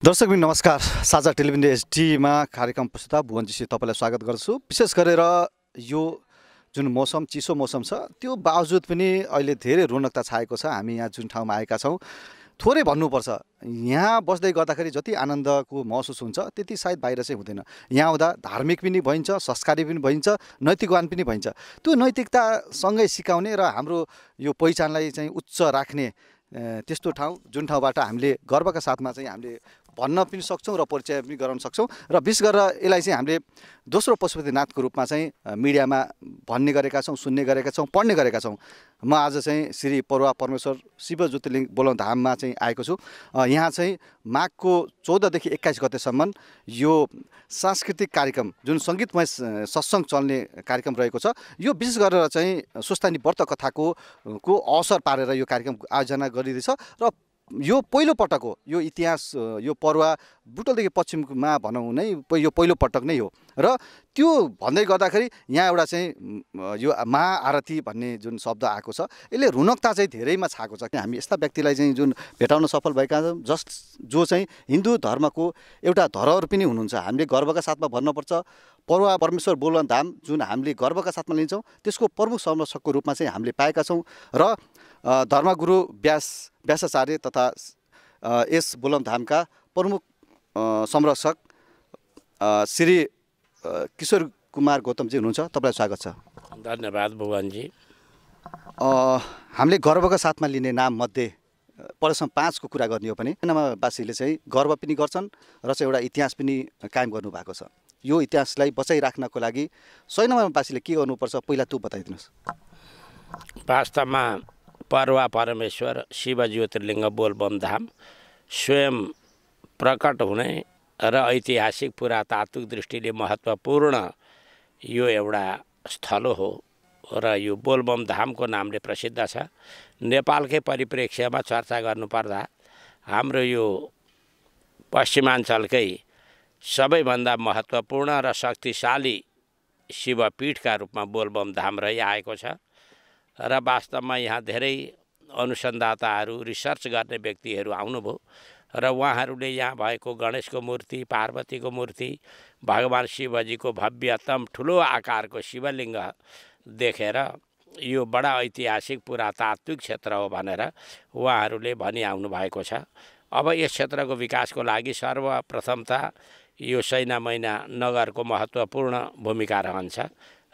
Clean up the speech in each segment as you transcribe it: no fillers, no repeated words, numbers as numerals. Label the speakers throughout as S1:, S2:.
S1: दर्शकबिन नमस्कार। साझा टेलिभिजन एचडीमा कार्यक्रम प्रस्तुता भुवनजीसी तपाईँलाई स्वागत गर्छु। विशेष गरेर यो जुन मौसम चिसो मौसम छ त्यो बावजुद पनि अहिले धेरै रौनकता छाएको छ। हामी यहाँ जुन ठाउँमा आएका छौँ थोरै भन्नुपर्छ, यहाँ बस्दै गर्दाखेरि जति आनन्दको महसुस हुन्छ त्यति सायद बाहिर चाहिँ हुँदैन। यहाँ आउँदा धार्मिक पनि भइन्छ, संस्कारी पनि भइन्छ, नैतिकवान पनि भइन्छ। त्यो नैतिकतासँगै सिकाउने र हाम्रो यो पहिचानलाई चाहिँ उच्च राख्ने त्यस्तो ठाउँ जुन ठाउँबाट हामीले गर्वका साथमा चाहिँ हामीले भन्न पनि सक्छौँ र परिचय पनि गराउन सक्छौँ। र विशेष गरेर यसलाई चाहिँ हामीले दोस्रो पशुपतिनाथको रूपमा चाहिँ मिडियामा भन्ने गरेका छौँ, सुन्ने गरेका छौँ, पढ्ने गरेका छौँ। म आज चाहिँ श्री परुवा परमेश्वर शिव ज्योतिर्लिङ्ग बोलाउँ धाममा चाहिँ आएको छु। यहाँ चाहिँ माघको 14 देखि 21 गतेसम्म यो सांस्कृतिक कार्यक्रम जुन सङ्गीतमय सत्सङ्ग चल्ने कार्यक्रम रहेको छ, यो विशेष गरेर चाहिँ स्वस्थानी व्रत कथाको अवसर पारेर यो कार्यक्रम आयोजना गरिँदैछ। र यो पहिलो पटक हो, यो इतिहास यो परुवा बुटोलदेखि पश्चिममा भनौँ नै यो पहिलो पटक नै हो। र त्यो भन्दै गर्दाखेरि यहाँ एउटा चाहिँ यो महाआरती भन्ने जुन शब्द आएको छ यसले रौनकता चाहिँ धेरैमा छाएको छ। हामी यस्ता व्यक्तिलाई चाहिँ जुन भेटाउन सफल भएका छौँ जो चाहिँ हिन्दू धर्मको एउटा धरोहर पनि हुनुहुन्छ। हामीले गर्वका साथमा भन्नुपर्छ, परुवा परमेश्वर बोलवन धाम जुन हामीले गर्वका साथमा लिन्छौँ त्यसको प्रमुख संरक्षकको रूपमा चाहिँ हामीले पाएका छौँ। र धर्मगुरु व्यासाचार्य तथा यस बोलवन धामका प्रमुख संरक्षक श्री किशोर कुमार गौतमजी हुनुहुन्छ। तपाईँलाई स्वागत छ।
S2: धन्यवाद भुवनजी।
S1: हामीले गर्वका साथमा लिने नाम मध्ये प्रथम 5 को कुरा गर्ने हो भने नमावासीले चाहिँ गर्व पनि गर्छन् र चाहिँ एउटा इतिहास पनि कायम गर्नुभएको छ। यो इतिहासलाई बचाइराख्नको लागि सैनमावासीले के गर्नुपर्छ पहिला त्यो बताइदिनुहोस्।
S2: वास्तवमा परुवा परमेश्वर शिव ज्योतिर्लिङ्ग बोलबम धाम स्वयं प्रकट हुने र ऐतिहासिक पुरातात्विक दृष्टिले महत्त्वपूर्ण यो एउटा स्थल हो र यो बोलबम धामको नामले प्रसिद्ध छ। नेपालकै परिप्रेक्ष्यमा चर्चा गर्नुपर्दा हाम्रो यो पश्चिमाञ्चलकै सबैभन्दा महत्त्वपूर्ण र शक्तिशाली शिवपीठका रूपमा बोलबम धाम रहिआएको छ। र वास्तवमा यहाँ धेरै अनुसन्धाताहरू रिसर्च गर्ने व्यक्तिहरू आउनुभयो र उहाँहरूले यहाँ भएको गणेशको मूर्ति, पार्वतीको मूर्ति, भगवान् शिवजीको भव्यतम ठुलो आकारको शिवलिङ्ग देखेर यो बडा ऐतिहासिक पुरातात्विक क्षेत्र हो भनेर उहाँहरूले भनिआउनु भएको छ। अब यस क्षेत्रको विकासको लागि सर्वप्रथमता यो सैनामैना नगरको महत्त्वपूर्ण भूमिका रहन्छ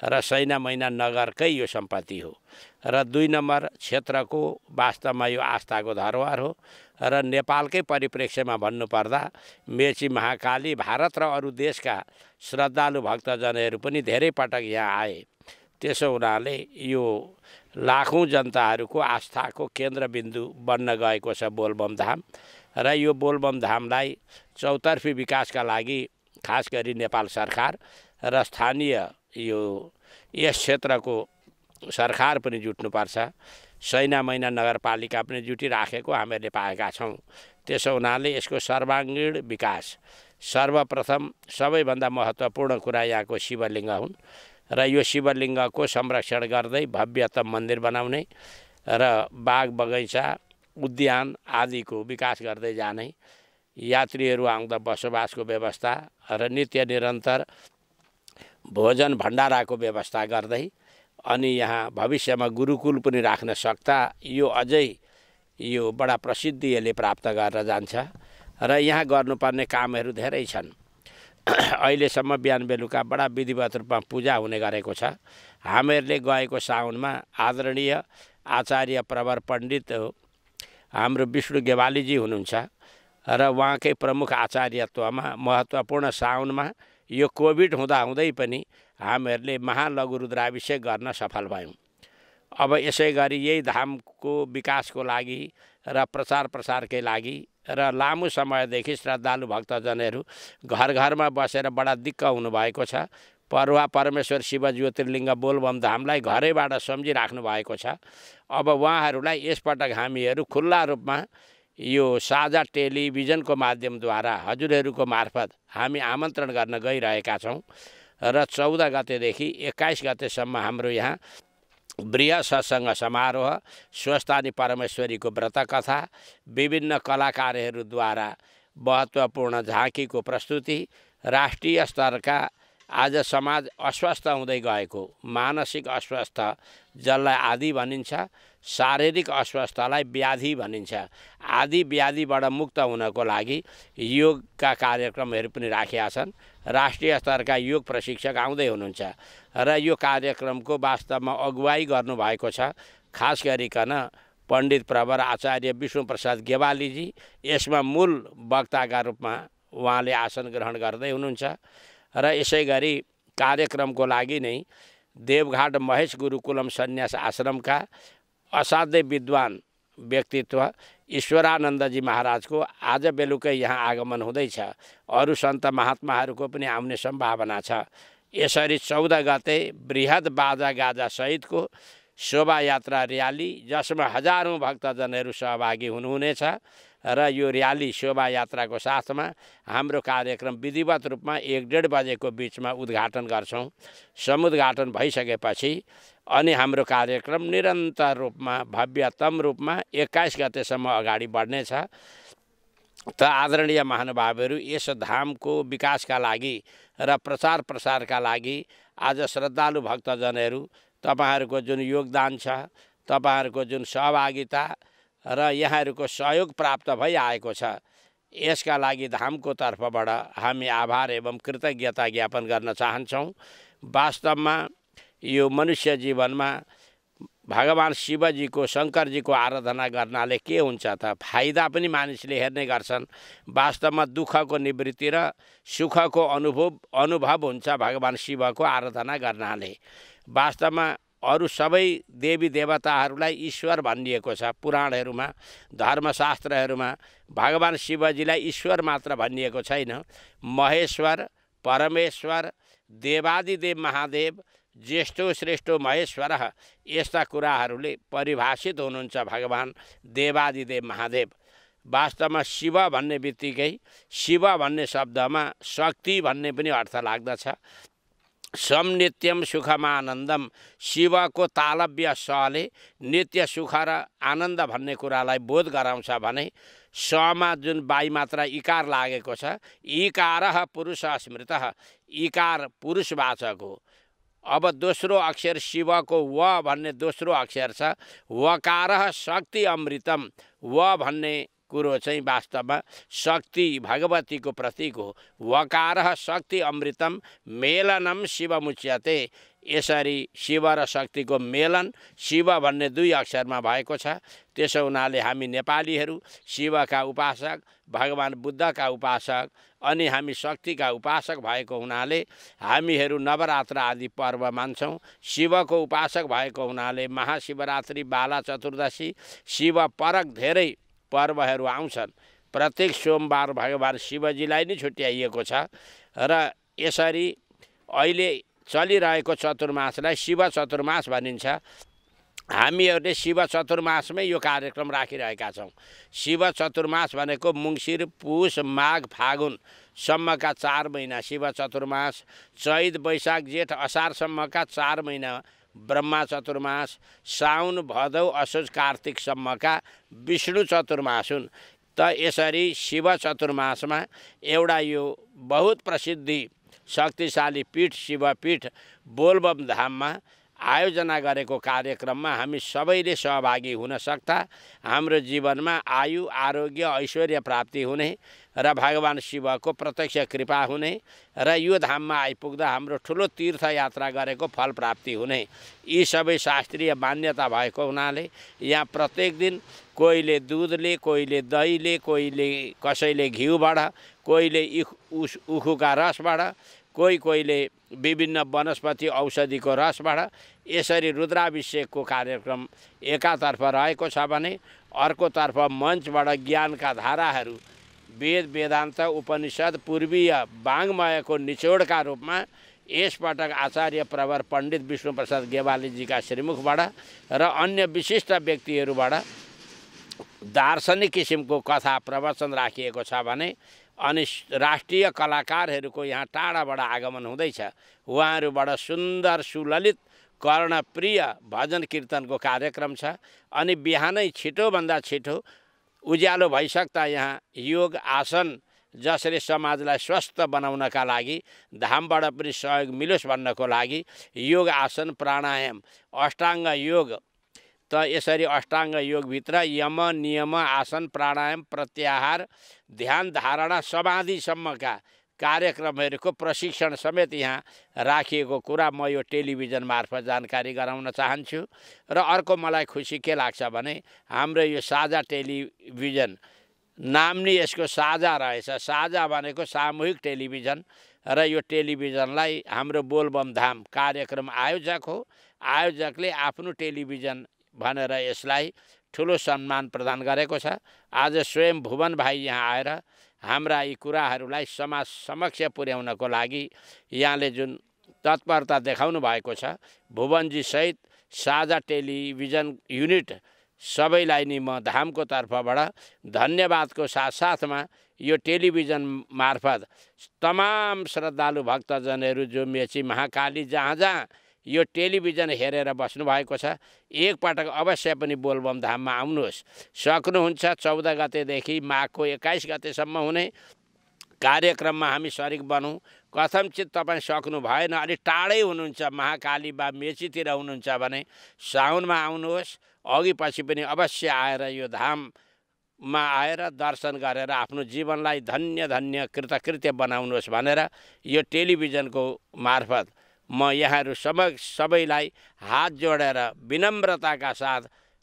S2: र सैनामैना नगरकै यो सम्पत्ति हो। र 2 नम्बर क्षेत्रको वास्तवमा यो आस्थाको धरोहर हो र नेपालकै परिप्रेक्ष्यमा भन्नुपर्दा मेची महाकाली भारत र अरू देशका श्रद्धालु भक्तजनहरू पनि धेरै पटक यहाँ आए। त्यसो हुनाले यो लाखौँ जनताहरूको आस्थाको केन्द्रबिन्दु बन्न गएको छ बोलबम धाम। र यो बोलबम धामलाई चौतर्फी विकासका लागि खास गरी नेपाल सरकार र स्थानीय यो यस क्षेत्रको सरकार पनि जुट्नुपर्छ। सैनामैना नगरपालिका पनि जुटिराखेको हामीले पाएका छौँ। त्यसो हुनाले यसको सर्वाङ्गीण विकास सर्वप्रथम सबैभन्दा महत्त्वपूर्ण कुरा यहाँको शिवलिङ्ग हुन् र यो शिवलिङ्गको संरक्षण गर्दै भव्यतम मन्दिर बनाउने र बाग बगैँचा उद्यान आदिको विकास गर्दै जाने, यात्रीहरू आउँदा बसोबासको व्यवस्था र नित्य निरन्तर भोजन भण्डाराको व्यवस्था गर्दै अनि यहाँ भविष्यमा गुरुकुल पनि राख्न सक्दा यो अझै यो बडा प्रसिद्धि यसले प्राप्त गरेर जान्छ। र यहाँ गर्नुपर्ने कामहरू धेरै छन्। अहिलेसम्म बिहान बेलुका बडा विधिवत रूपमा पूजा हुने गरेको छ। हामीहरूले गएको साउनमा आदरणीय आचार्य प्रवर पण्डित हाम्रो विष्णु गेवालीजी हुनुहुन्छ र उहाँकै प्रमुख आचार्यत्वमा महत्त्वपूर्ण साउनमा यो कोभिड हुँदाहुँदै पनि हामीहरूले महालघु रुद्राभिषेक गर्न सफल भयौँ। अब यसै गरी यही धामको विकासको लागि र प्रचार प्रसारकै लागि र लामो समयदेखि श्रद्धालु भक्तजनहरू घर घरमा बसेर बडा दिक्क हुनुभएको छ। परुवा परमेश्वर शिव ज्योतिर्लिङ्ग बोलबम धामलाई घरैबाट सम्झिराख्नु भएको छ। अब उहाँहरूलाई यसपटक हामीहरू खुल्ला रूपमा यो साझा टेलिभिजनको माध्यमद्वारा हजुरहरूको मार्फत हामी आमन्त्रण गर्न गइरहेका छौँ। र 14 गतेदेखि 21 गतेसम्म हाम्रो यहाँ बृहत् सत्सङ्ग समारोह, स्वस्थानी परमेश्वरीको व्रतकथा, विभिन्न कलाकारहरूद्वारा महत्त्वपूर्ण झाँकीको प्रस्तुति, राष्ट्रिय स्तरका आज समाज अस्वस्थ हुँदै गएको मानसिक अस्वस्थ जसलाई आदि भनिन्छ, शारीरिक अस्वस्थलाई व्याधि भनिन्छ, आदि व्याधिबाट मुक्त हुनको लागि योगका कार्यक्रमहरू पनि राखिएका छन्। राष्ट्रिय स्तरका योग प्रशिक्षक आउँदै हुनुहुन्छ र यो कार्यक्रमको वास्तवमा अगुवाई गर्नुभएको छ खास गरिकन पण्डित प्रवर आचार्य विष्णुप्रसाद गेवालीजी। यसमा मूल वक्ताका रूपमा उहाँले आसन ग्रहण गर्दै हुनुहुन्छ र यसै गरी कार्यक्रमको लागि नै देवघाट महेश गुरुकुलम सन्यास आश्रमका असाध्यै विद्वान व्यक्तित्व ईश्वरानन्दजी महाराजको आज बेलुकै यहाँ आगमन हुँदैछ। अरू सन्त महात्माहरूको पनि आउने सम्भावना छ। यसरी 14 गते बृहत बाजा गाजा सहितको शोभायात्रा र्याली जसमा हजारौँ भक्तजनहरू सहभागी हुनुहुनेछ र यो र्याली शोभायात्राको साथमा हाम्रो कार्यक्रम विधिवत रूपमा 1-1:30 बजेको बिचमा उद्घाटन गर्छौँ। समुद्घाटन भइसकेपछि अनि हाम्रो कार्यक्रम निरन्तर रूपमा भव्यतम रूपमा 21 गतेसम्म अगाडि बढ्नेछ। त आदरणीय महानुभावहरू, यस धामको विकासका लागि र प्रचार प्रसारका लागि आज श्रद्धालु भक्तजनहरू तपाईहरूको जुन योगदान छ, तपाईहरूको जुन सहभागिता र यहाँहरूको सहयोग प्राप्त भइआएको छ, यसका लागि धामको तर्फबाट हामी आभार एवं कृतज्ञता ज्ञापन गर्न चाहन्छौँ। वास्तवमा यो मनुष्य जीवनमा भगवान शिवजीको शङ्करजीको आराधना गर्नाले के हुन्छ त फाइदा पनि मानिसले हेर्ने गर्छन्। वास्तवमा दुःखको निवृत्ति र सुखको अनुभव हुन्छ भगवान शिवको आराधना गर्नाले। वास्तवमा अरू सबै देवी देवताहरूलाई ईश्वर भनिएको छ। पुराणहरूमा धर्मशास्त्रहरूमा भगवान शिवजीलाई ईश्वर मात्र भनिएको छैन। महेश्वर, परमेश्वर, देवादिदेव महादेव, ज्येष्ठो श्रेष्ठो महेश्वर, यस्ता कुराहरूले परिभाषित हुनुहुन्छ भगवान देवादिदेव महादेव। वास्तवमा शिव भन्ने बित्तिकै शिव भन्ने शब्दमा शक्ति भन्ने पनि अर्थ लाग्दछ। सम नित्यम सुखमानन्दम, शिवको तालव्य सले नित्य सुख र आनन्द भन्ने कुरालाई बोध गराउँछ भने समा जुन बाई मात्रा इकार लागेको छ, इकारः पुरुष स्मृतः, इकार पुरुषवाचक हो। अब दोस्रो अक्षर शिवको व भन्ने दोस्रो अक्षर छ। वकारः शक्ति अमृतम, व भन्ने कुरो चाहिँ वास्तवमा शक्ति भगवतीको प्रतीक हो। वकारः शक्ति अमृतम मेलनम शिवमुच्यते, यसरी शिव र शक्तिको मेलन शिव भन्ने 2 अक्षरमा भएको छ। त्यसो हुनाले हामी नेपालीहरू शिवका उपासक, भगवान बुद्धका उपासक अनि हामी शक्तिका उपासक भएको हुनाले हामीहरू नवरात्र आदि पर्व मान्छौँ। शिवको उपासक भएको हुनाले महाशिवरात्रि, बाला चतुर्दशी, शिव परक धेरै पर्वहरू आउँछन्। प्रत्येक सोमबार भगवान शिवजीलाई नै छुट्याइएको छ र यसरी अहिले चलिरहेको चतुर्मासलाई शिव चतुर्मास भनिन्छ। हामीहरूले शिव चतुर्मासमै यो कार्यक्रम राखिरहेका छौँ। शिव चतुर्मास भनेको मुङ्सिर, पुष, माघ, फागुनसम्मका 4 महिना शिव चतुर्मास, चैत, वैशाख, जेठ, असारसम्मका 4 महिना ब्रह्मा चतुर्मास, साउन, भदौ, असोज, कार्तिकसम्मका विष्णु चतुर्मास हुन्। त यसरी शिव चतुर्मासमा एउटा यो बहुत प्रसिद्धि शक्तिशाली पीठ शिवपीठ बोलबम धाममा आयोजना गरेको कार्यक्रममा हामी सबैले सहभागी हुन सक्दा हाम्रो जीवनमा आयु, आरोग्य, ऐश्वर्य प्राप्ति हुने र भगवान शिवको प्रत्यक्ष कृपा हुने र यो धाममा आइपुग्दा हाम्रो ठुलो तीर्थयात्रा गरेको फल प्राप्ति हुने, यी सबै शास्त्रीय मान्यता भएको हुनाले यहाँ प्रत्येक दिन कोहीले दुधले, कोहीले दहीले, कोहीले कसैले घिउबाट, कोहीले उखुका रसबाट, कोहीले विभिन्न वनस्पति औषधिको रसबाट यसरी रुद्राभिषेकको कार्यक्रम एकातर्फ रहेको छ भने अर्कोतर्फ मञ्चबाट ज्ञानका धाराहरू वेद, वेदान्त, उपनिषद, पूर्वीय वाङ्मयको निचोडका रूपमा यसपटक आचार्य प्रवर पण्डित विष्णुप्रसाद गेवालीजीका श्रीमुखबाट र अन्य विशिष्ट व्यक्तिहरूबाट दार्शनिक किसिमको कथा प्रवचन राखिएको छ भने अनि राष्ट्रिय कलाकारहरूको यहाँ टाढाबाट आगमन हुँदैछ। उहाँहरूबाट सुन्दर सुललित कर्णप्रिय भजन कीर्तनको कार्यक्रम छ। अनि बिहानै छिटोभन्दा छिटो उज्यालो भइसक्दा यहाँ योग आसन जसले समाजलाई स्वस्थ बनाउनका लागि धामबाट पनि सहयोग मिलोस् भन्नको लागि योग आसन प्राणायाम अष्टाङ्ग योग त यसरी अष्टाङ्ग योगभित्र यम नियम आसन प्राणायाम प्रत्याहार ध्यान धारणा समाधिसम्मका कार्यक्रमहरूको प्रशिक्षण समेत यहाँ राखिएको कुरा म यो टेलिभिजन मार्फत जानकारी गराउन चाहन्छु। र अर्को मलाई खुसी के लाग्छ भने हाम्रो यो साझा टेलिभिजन नाम नि यसको साझा रहेछ। साझा भनेको सामूहिक टेलिभिजन र यो टेलिभिजनलाई हाम्रो बोलबम धाम कार्यक्रम आयोजक हो। आयोजकले आफ्नो टेलिभिजन भनेर यसलाई ठुलो सम्मान प्रदान गरेको छ। आज स्वयं भुवन भाइ यहाँ आएर हाम्रा यी कुराहरूलाई समाज समक्ष पुर्याउनको लागि यहाँले जुन तत्परता देखाउनु भएको छ, भुवनजी सहित साझा टेलिभिजन युनिट सबैलाई नि म धामको तर्फबाट धन्यवादको साथसाथमा यो टेलिभिजन मार्फत तमाम श्रद्धालु भक्तजनहरू जो मेची महाकाली जहाँ जहाँ यो टेलिभिजन हेरेर बस्नु भएको छ, एकपटक अवश्य पनि बोलबम धाममा आउनुहोस्। सक्नुहुन्छ 14 गतेदेखि माघको 21 गतेसम्म हुने कार्यक्रममा हामी सरिक बनौँ। कथमचित तपाईँ सक्नु भएन, अलि टाढै हुनुहुन्छ, महाकाली बा मेचीतिर हुनुहुन्छ भने साउनमा आउनुहोस्। अघि पछि पनि अवश्य आएर यो धाममा आएर दर्शन गरेर आफ्नो जीवनलाई धन्य धन्य कृतकृत्य बनाउनुहोस् भनेर यो टेलिभिजनको मार्फत म यहाँहरू सबैलाई हात जोडेर विनम्रताका साथ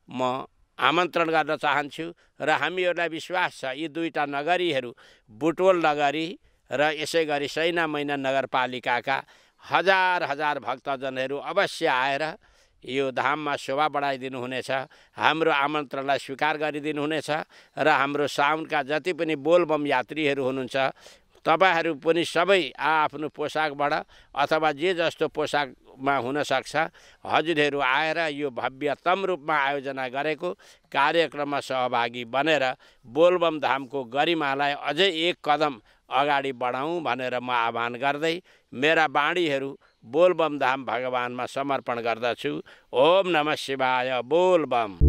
S2: म आमन्त्रण गर्न चाहन्छु। र हामीहरूलाई विश्वास छ यी दुईटा नगरीहरू बुटवल नगरी र यसै गरी सैना मैना नगरपालिकाका हजार हजार भक्तजनहरू अवश्य आएर यो धाममा शोभा बढाइदिनु हुनेछ। हाम्रो आमन्त्रणलाई स्वीकार गरिदिनु हुनेछ र हाम्रो साउनका जति पनि बोलबम यात्रीहरू हुनुहुन्छ तपाईहरू पनि सबै आफ्नो पोसाकबाट अथवा जे जस्तो पोसाकमा हुन सक्छ हजुरहरू आएर यो भव्यतम रूपमा आयोजना गरेको कार्यक्रममा सहभागी बनेर बोलबम धामको गरिमालाई अझै एक कदम अगाडि बढाउँ भनेर म आह्वान गर्दै मेरा बाणीहरू बोलबम धाम भगवानमा समर्पण गर्दछु। ओम नमः शिवाय। बोलबम।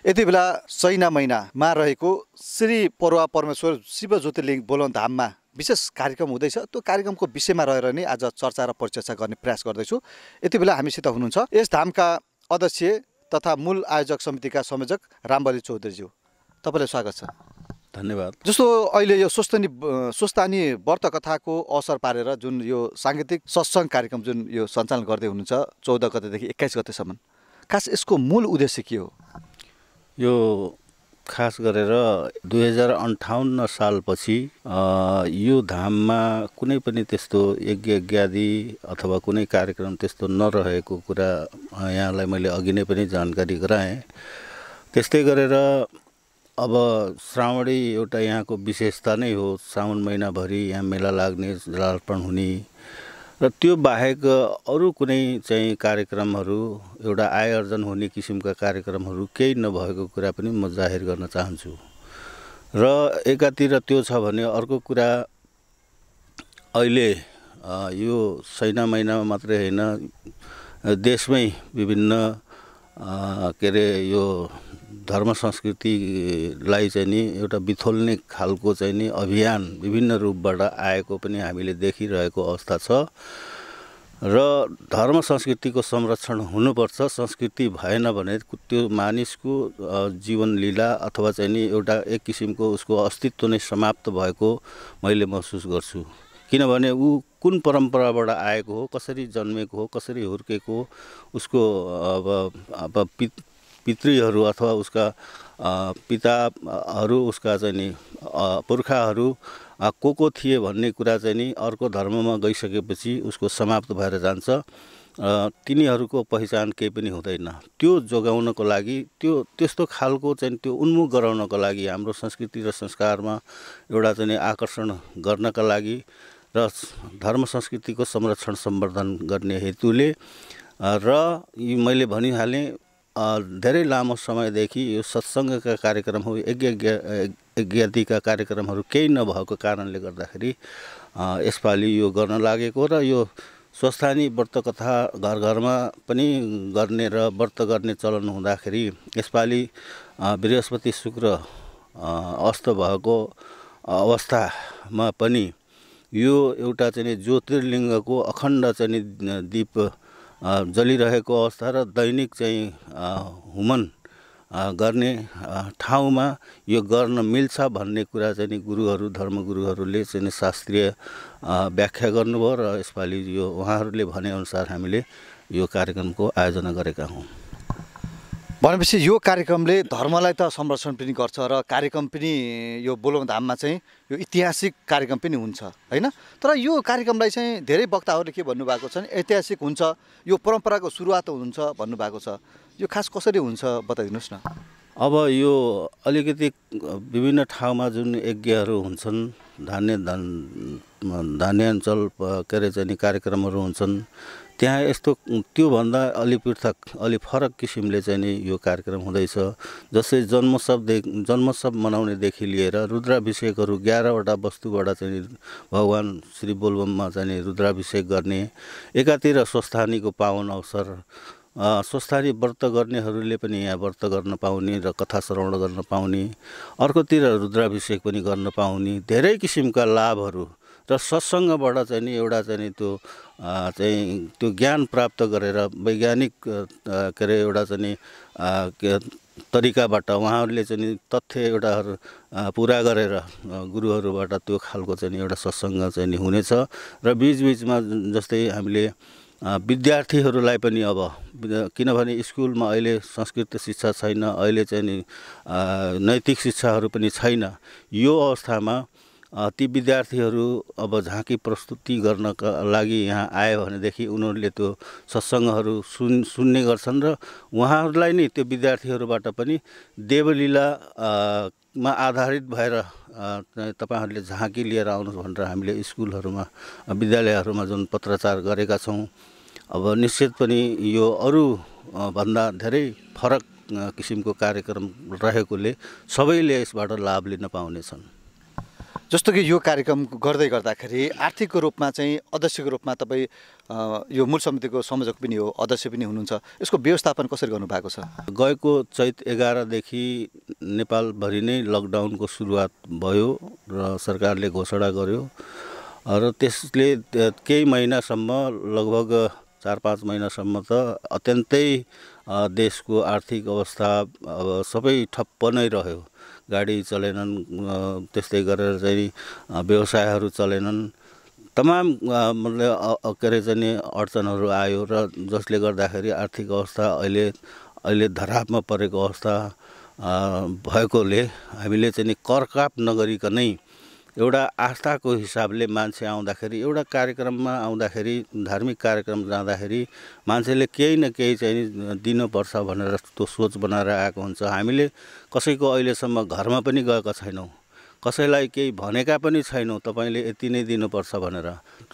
S1: यति बेला सैना महिनामा रहेको श्री परुवा परमेश्वर शिव ज्योतिर्लिङ्ग बोलबम धाममा विशेष कार्यक्रम हुँदैछ। त्यो कार्यक्रमको विषयमा रहेर नै आज चर्चा र परिचर्चा गर्ने प्रयास गर्दैछु। यति बेला हामीसित हुनुहुन्छ यस धामका अध्यक्ष तथा मूल आयोजक समितिका संयोजक रामबली चौधरीज्यू, तपाईँलाई स्वागत छ।
S3: धन्यवाद।
S1: जस्तो अहिले यो स्वस्थानी व्रत कथाको अवसर पारेर जुन यो साङ्गीतिक सत्सङ्ग कार्यक्रम जुन यो सञ्चालन गर्दै हुनुहुन्छ 14 गतेदेखि 21 गतेसम्म, खास यसको मूल उद्देश्य के हो?
S3: यो खास गरेर 2058 सालपछि यो धाममा कुनै पनि त्यस्तो यज्ञ अथवा कुनै कार्यक्रम त्यस्तो नरहेको कुरा यहाँलाई मैले अघि नै पनि जानकारी गराएँ। त्यस्तै गरेर अब श्रावणी एउटा यहाँको विशेषता नै हो। साउन महिनाभरि यहाँ मेला लाग्ने, जलार्पण हुने र त्यो बाहेक अरू कुनै चाहिँ कार्यक्रमहरू, एउटा आय अर्जन हुने किसिमका कार्यक्रमहरू केही नभएको कुरा पनि म जाहेर गर्न चाहन्छु। र एकातिर त्यो छ भने अर्को कुरा अहिले यो सैना महिनामा मात्रै होइन, देशमै विभिन्न के अरे यो धर्म संस्कृतिलाई चाहिँ नि एउटा बिथोल्ने खालको चाहिँ नि अभियान विभिन्न रूपबाट आएको पनि हामीले देखिरहेको अवस्था छ। र धर्म संस्कृतिको संरक्षण हुनुपर्छ। संस्कृति भएन भने त्यो मानिसको जीवन लीला अथवा चाहिँ नि एउटा एक किसिमको उसको अस्तित्व नै समाप्त भएको मैले महसुस गर्छु। किनभने ऊ कुन परम्पराबाट आएको हो, कसरी जन्मेको हो, कसरी हुर्केको, उसको अब पितृहरू अथवा उसका पिताहरू, उसका चाहिँ नि पुर्खाहरू को थिए भन्ने कुरा चाहिँ नि अर्को धर्ममा गइसकेपछि उसको समाप्त भएर जान्छ। तिनीहरूको पहिचान केही पनि हुँदैन। त्यो जोगाउनको लागि, त्यो त्यस्तो खालको चाहिँ त्यो उन्मुख गराउनको लागि, हाम्रो संस्कृति र संस्कारमा एउटा चाहिँ आकर्षण गर्नका लागि र धर्म संस्कृतिको संरक्षण सम्वर्धन गर्ने हेतुले र मैले भनिहालेँ धेरै लामो समयदेखि यो सत्सङ्गका कार्यक्रमहरू यज्ञादिका कार्यक्रमहरू केही नभएको कारणले गर्दाखेरि यसपालि यो गर्न लागेको र यो स्वस्थानी व्रत कथा घर घरमा पनि गर्ने र व्रत गर्ने चलन हुँदाखेरि यसपालि बृहस्पति शुक्र अस्त भएको अवस्थामा पनि यो एउटा चाहिँ ज्योतिर्लिङ्गको अखण्ड चाहिँ दीप जलिरहेको अवस्था र दैनिक चाहिँ हुमन गर्ने ठाउँमा यो गर्न मिल्छ भन्ने कुरा चाहिँ गुरुहरू धर्मगुरुहरूले चाहिँ शास्त्रीय व्याख्या गर्नुभयो र यसपालि यो उहाँहरूले भनेअनुसार हामीले यो कार्यक्रमको आयोजना गरेका हौँ।
S1: भनेपछि यो कार्यक्रमले धर्मलाई त संरक्षण पनि गर्छ र कार्यक्रम पनि यो बोलबम धाममा चाहिँ यो ऐतिहासिक कार्यक्रम पनि हुन्छ हैन। तर यो कार्यक्रमलाई चाहिँ धेरै वक्ताहरूले के भन्नुभएको छ ऐतिहासिक हुन्छ, यो परम्पराको सुरुवात हुन्छ भन्नुभएको छ। यो खास कसरी हुन्छ बताइदिनुहोस् न।
S3: अब यो अलिकति विभिन्न ठाउँमा जुन यज्ञहरू हुन्छन्, धान्याञ्चल के अरे चाहिँ कार्यक्रमहरू हुन्छन्, त्यहाँ यस्तो त्योभन्दा अलि पृथक अलि फरक किसिमले चाहिँ यो कार्यक्रम हुँदैछ। जस्तै जन्मोत्सव मनाउनेदेखि लिएर रुद्राभिषेकहरू 11वटा वस्तुबाट चाहिँ भगवान् श्री बोलबममा चाहिँ रुद्राभिषेक गर्ने, एकातिर स्वस्थानीको पावन अवसर, स्वस्थानी व्रत गर्नेहरूले पनि यहाँ व्रत गर्न पाउने र कथा श्रवण गर्न पाउने, अर्कोतिर रुद्राभिषेक पनि गर्न पाउने, धेरै किसिमका लाभहरू र सत्सङ्गबाट चाहिँ नि एउटा चाहिँ त्यो ज्ञान प्राप्त गरेर वैज्ञानिक के अरे एउटा चाहिँ तरिकाबाट उहाँहरूले चाहिँ तथ्य एउटा पुरा गरेर गुरुहरूबाट त्यो खालको चाहिँ एउटा सत्सङ्ग चाहिँ हुनेछ। र बीचबीचमा जस्तै हामीले विद्यार्थीहरूलाई पनि अब किनभने स्कुलमा अहिले संस्कृत शिक्षा छैन, अहिले चाहिँ नैतिक शिक्षाहरू पनि छैन, यो अवस्थामा ती विद्यार्थीहरू अब झाँकी प्रस्तुति गर्नका लागि यहाँ आयो भनेदेखि उनीहरूले त्यो सत्सङ्गहरू सुन्ने गर्छन् र उहाँहरूलाई नै त्यो विद्यार्थीहरूबाट पनि देवलीलामा आधारित भएर तपाईहरूले झाँकी लिएर आउनुहोस् भनेर हामीले स्कुलहरूमा विद्यालयहरूमा जुन पत्राचार गरेका छौँ। अब निश्चित पनि यो अरू भन्दा धेरै फरक किसिमको कार्यक्रम रहेकोले सबैले यसबाट लाभ लिन पाउनेछन्।
S1: जस्तो कि यो कार्यक्रम गर्दै गर्दाखेरि आर्थिक रूपमा चाहिँ अध्यक्षको रूपमा तपाईँ यो मूल समितिको संयोजक पनि हो, अध्यक्ष पनि हुनुहुन्छ, यसको व्यवस्थापन कसरी गर्नुभएको छ?
S3: गएको चैत 11देखि नेपालभरि नै लकडाउनको सुरुवात भयो र सरकारले घोषणा गर्यो र त्यसले केही महिनासम्म लगभग 4-5 महिनासम्म त अत्यन्तै देशको आर्थिक अवस्था अब सबै ठप्प नै रह्यो। गाडी चलेनन्, त्यस्तै गरेर चाहिँ व्यवसायहरू चलेनन्, तमाम मतलब के अरे चाहिँ अडचनहरू आयो र जसले गर्दाखेरि आर्थिक अवस्था अहिले धरापमा परेको अवस्था भएकोले हामीले चाहिँ करकाप नगरिकनै एउटा आस्थाको हिसाबले मान्छे आउँदाखेरि, एउटा कार्यक्रममा आउँदाखेरि, धार्मिक कार्यक्रम जाँदाखेरि मान्छेले केही न केही चाहिँ दिनुपर्छ भनेर त्यो सोच बनाएर आएको हुन्छ। हामीले कसैको अहिलेसम्म घरमा पनि गएका छैनौँ, कसैलाई केही भनेका पनि छैनौँ तपाईँले यति नै दिनुपर्छ भनेर,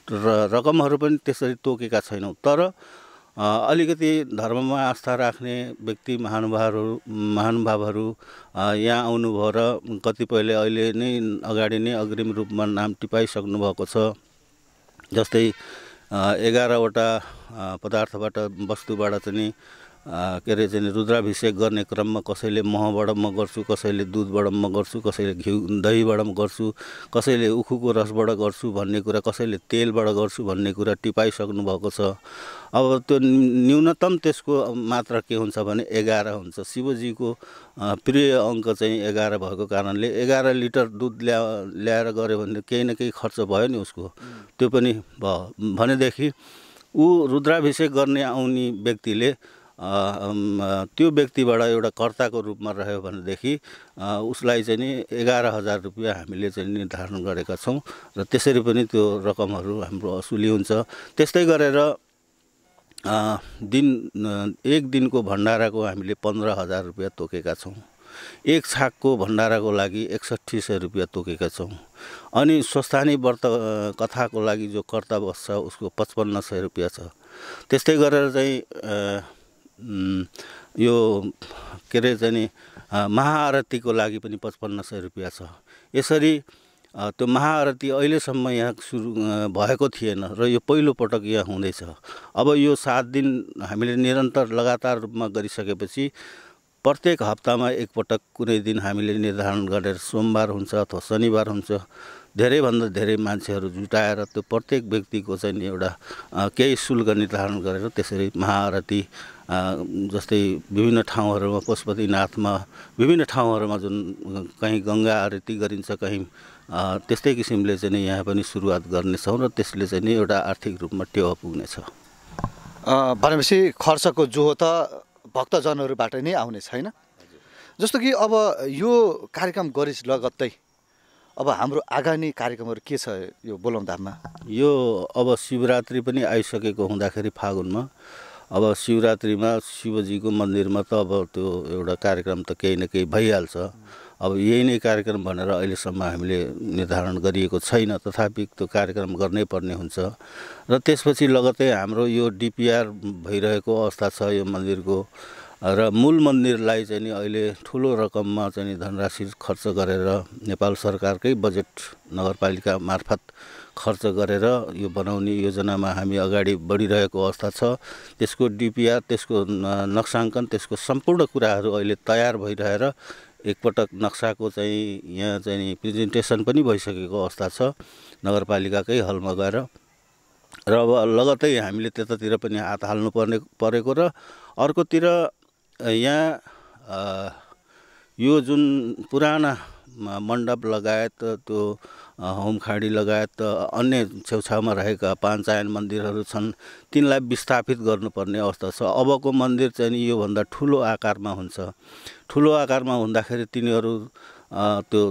S3: र रकमहरू पनि त्यसरी तोकेका छैनौँ। तर अलिकति धर्ममा आस्था राख्ने व्यक्ति महानुभावहरू यहाँ आउनुभयो र कतिपयले अहिले नै अगाडि नै अग्रिम रूपमा नाम टिपाइसक्नु भएको छ। जस्तै 11वटा पदार्थबाट वस्तुबाट चाहिँ के अरे चाहिँ रुद्राभिषेक गर्ने क्रममा कसैले महबाट म गर्छु, कसैले दुधबाट म गर्छु, कसैले घिउ दहीबाट म गर्छु, कसैले उखुको रसबाट गर्छु भन्ने कुरा, कसैले तेलबाट गर्छु भन्ने कुरा टिपाइसक्नु भएको छ। अब त्यो न्यूनतम त्यसको मात्रा के हुन्छ भने 11 हुन्छ। शिवजीको प्रिय अङ्क चाहिँ 11 भएको कारणले 11 लिटर दुध ल्याएर गऱ्यो भने केही न केही खर्च भयो नि उसको, त्यो पनि भयो भनेदेखि ऊ रुद्राभिषेक गर्ने आउने व्यक्तिले त्यो व्यक्तिबाट एउटा कर्ताको रूपमा रह्यो भनेदेखि उसलाई चाहिँ नि 11,000 रुपियाँ हामीले चाहिँ निर्धारण गरेका छौँ र त्यसरी पनि त्यो रकमहरू हाम्रो असुली हुन्छ। त्यस्तै गरेर एक दिनको भण्डाराको हामीले 15,000 रुपियाँ तोकेका छौँ। एक छाकको भण्डाराको लागि 6100 रुपियाँ तोकेका छौँ। अनि स्वस्थानी व्रत कथाको लागि जो कर्ता बस्छ उसको 5500 रुपियाँ छ। त्यस्तै गरेर चाहिँ यो के अरे चाहिँ नि महाआरतीको लागि पनि 5500 रुपियाँ छ। यसरी त्यो महाआरती अहिलेसम्म यहाँ सुरु भएको थिएन र यो पहिलोपटक यहाँ हुँदैछ। अब यो 7 दिन हामीले निरन्तर लगातार रूपमा गरिसकेपछि प्रत्येक हप्तामा एकपटक कुनै दिन हामीले निर्धारण गरेर सोमबार हुन्छ अथवा शनिबार हुन्छ, धेरैभन्दा धेरै मान्छेहरू जुटाएर त्यो प्रत्येक व्यक्तिको चाहिँ एउटा केही शुल्क निर्धारण गरेर त्यसरी महाआरती जस्तै विभिन्न ठाउँहरूमा पशुपतिनाथमा विभिन्न ठाउँहरूमा जुन कहीँ गङ्गा आरती गरिन्छ, कहीँ त्यस्तै किसिमले चाहिँ यहाँ पनि सुरुवात गर्नेछौँ र त्यसले चाहिँ नि एउटा आर्थिक रूपमा टेवा पुग्नेछ।
S1: भनेपछि खर्चको जोहो त भक्तजनहरूबाट नै आउने छैन। जस्तो कि अब यो कार्यक्रम गरिस लगत्तै अब हाम्रो आगामी कार्यक्रमहरू के छ यो बोलबमधाममा?
S3: यो अब शिवरात्रि पनि आइसकेको हुँदाखेरि फागुनमा अब शिवरात्रिमा शिवजीको मन्दिरमा त अब त्यो एउटा कार्यक्रम त केही न केही भइहाल्छ। अब यही नै कार्यक्रम भनेर अहिलेसम्म हामीले निर्धारण गरिएको छैन, तथापि त्यो कार्यक्रम गर्नै पर्ने हुन्छ। र त्यसपछि लगत्तै हाम्रो यो डिपिआर भइरहेको अवस्था छ यो मन्दिरको, र मूल मन्दिरलाई चाहिँ नि अहिले ठुलो रकममा चाहिँ नि धनराशि खर्च गरेर नेपाल सरकारकै बजेट नगरपालिका मार्फत खर्च गरेर यो बनाउने योजनामा हामी अगाडि बढिरहेको अवस्था छ। त्यसको डिपिआर, त्यसको नक्साङ्कन, त्यसको सम्पूर्ण कुराहरू अहिले तयार भइरहेर एकपटक नक्साको चाहिँ यहाँ चाहिँ नि प्रेजेन्टेसन पनि भइसकेको अवस्था छ नगरपालिकाकै हलमा गएर। र अब लगत्तै हामीले त्यतातिर पनि हात हाल्नु परेको र अर्कोतिर यहाँ यो जुन पुराना मण्डप लगायत त्यो होमखाडी लगायत अन्य छेउछाउमा रहेका पाञ्चायन मन्दिरहरू छन्, तिनलाई विस्थापित गर्नुपर्ने अवस्था छ। अबको मन्दिर चाहिँ नि योभन्दा ठुलो आकारमा हुन्छ। ठुलो आकारमा हुँदाखेरि तिनीहरू त्यो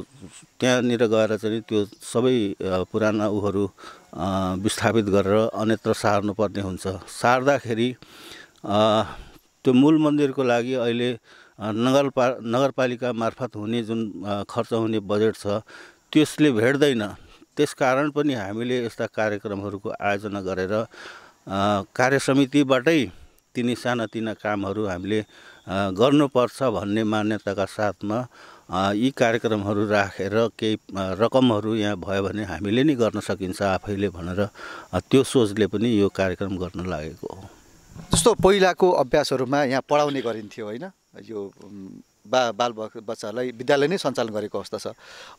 S3: त्यहाँनिर गएर चाहिँ त्यो सबै पुराना उहरू विस्थापित गरेर अन्यत्र सार्नुपर्ने हुन्छ। सार्दाखेरि त्यो मूल मन्दिरको लागि अहिले नगरपालिका मार्फत हुने जुन खर्च हुने बजेट छ त्यसले भेट्दैन। त्यसकारण पनि हामीले यस्ता कार्यक्रमहरूको आयोजना गरेर कार्यसमितिबाटै तिनी सानातिना कामहरू हामीले गर्नुपर्छ भन्ने मान्यताका साथमा यी कार्यक्रमहरू राखेर केही रकमहरू यहाँ भयो भने हामीले नै गर्न सकिन्छ आफैले भनेर त्यो सोचले पनि यो कार्यक्रम गर्न लागेको हो।
S1: जस्तो पहिलाको अभ्यासहरूमा यहाँ पढाउने गरिन्थ्यो होइन, यो बाल बच्चालाई विद्यालय नै सञ्चालन गरेको अवस्था छ।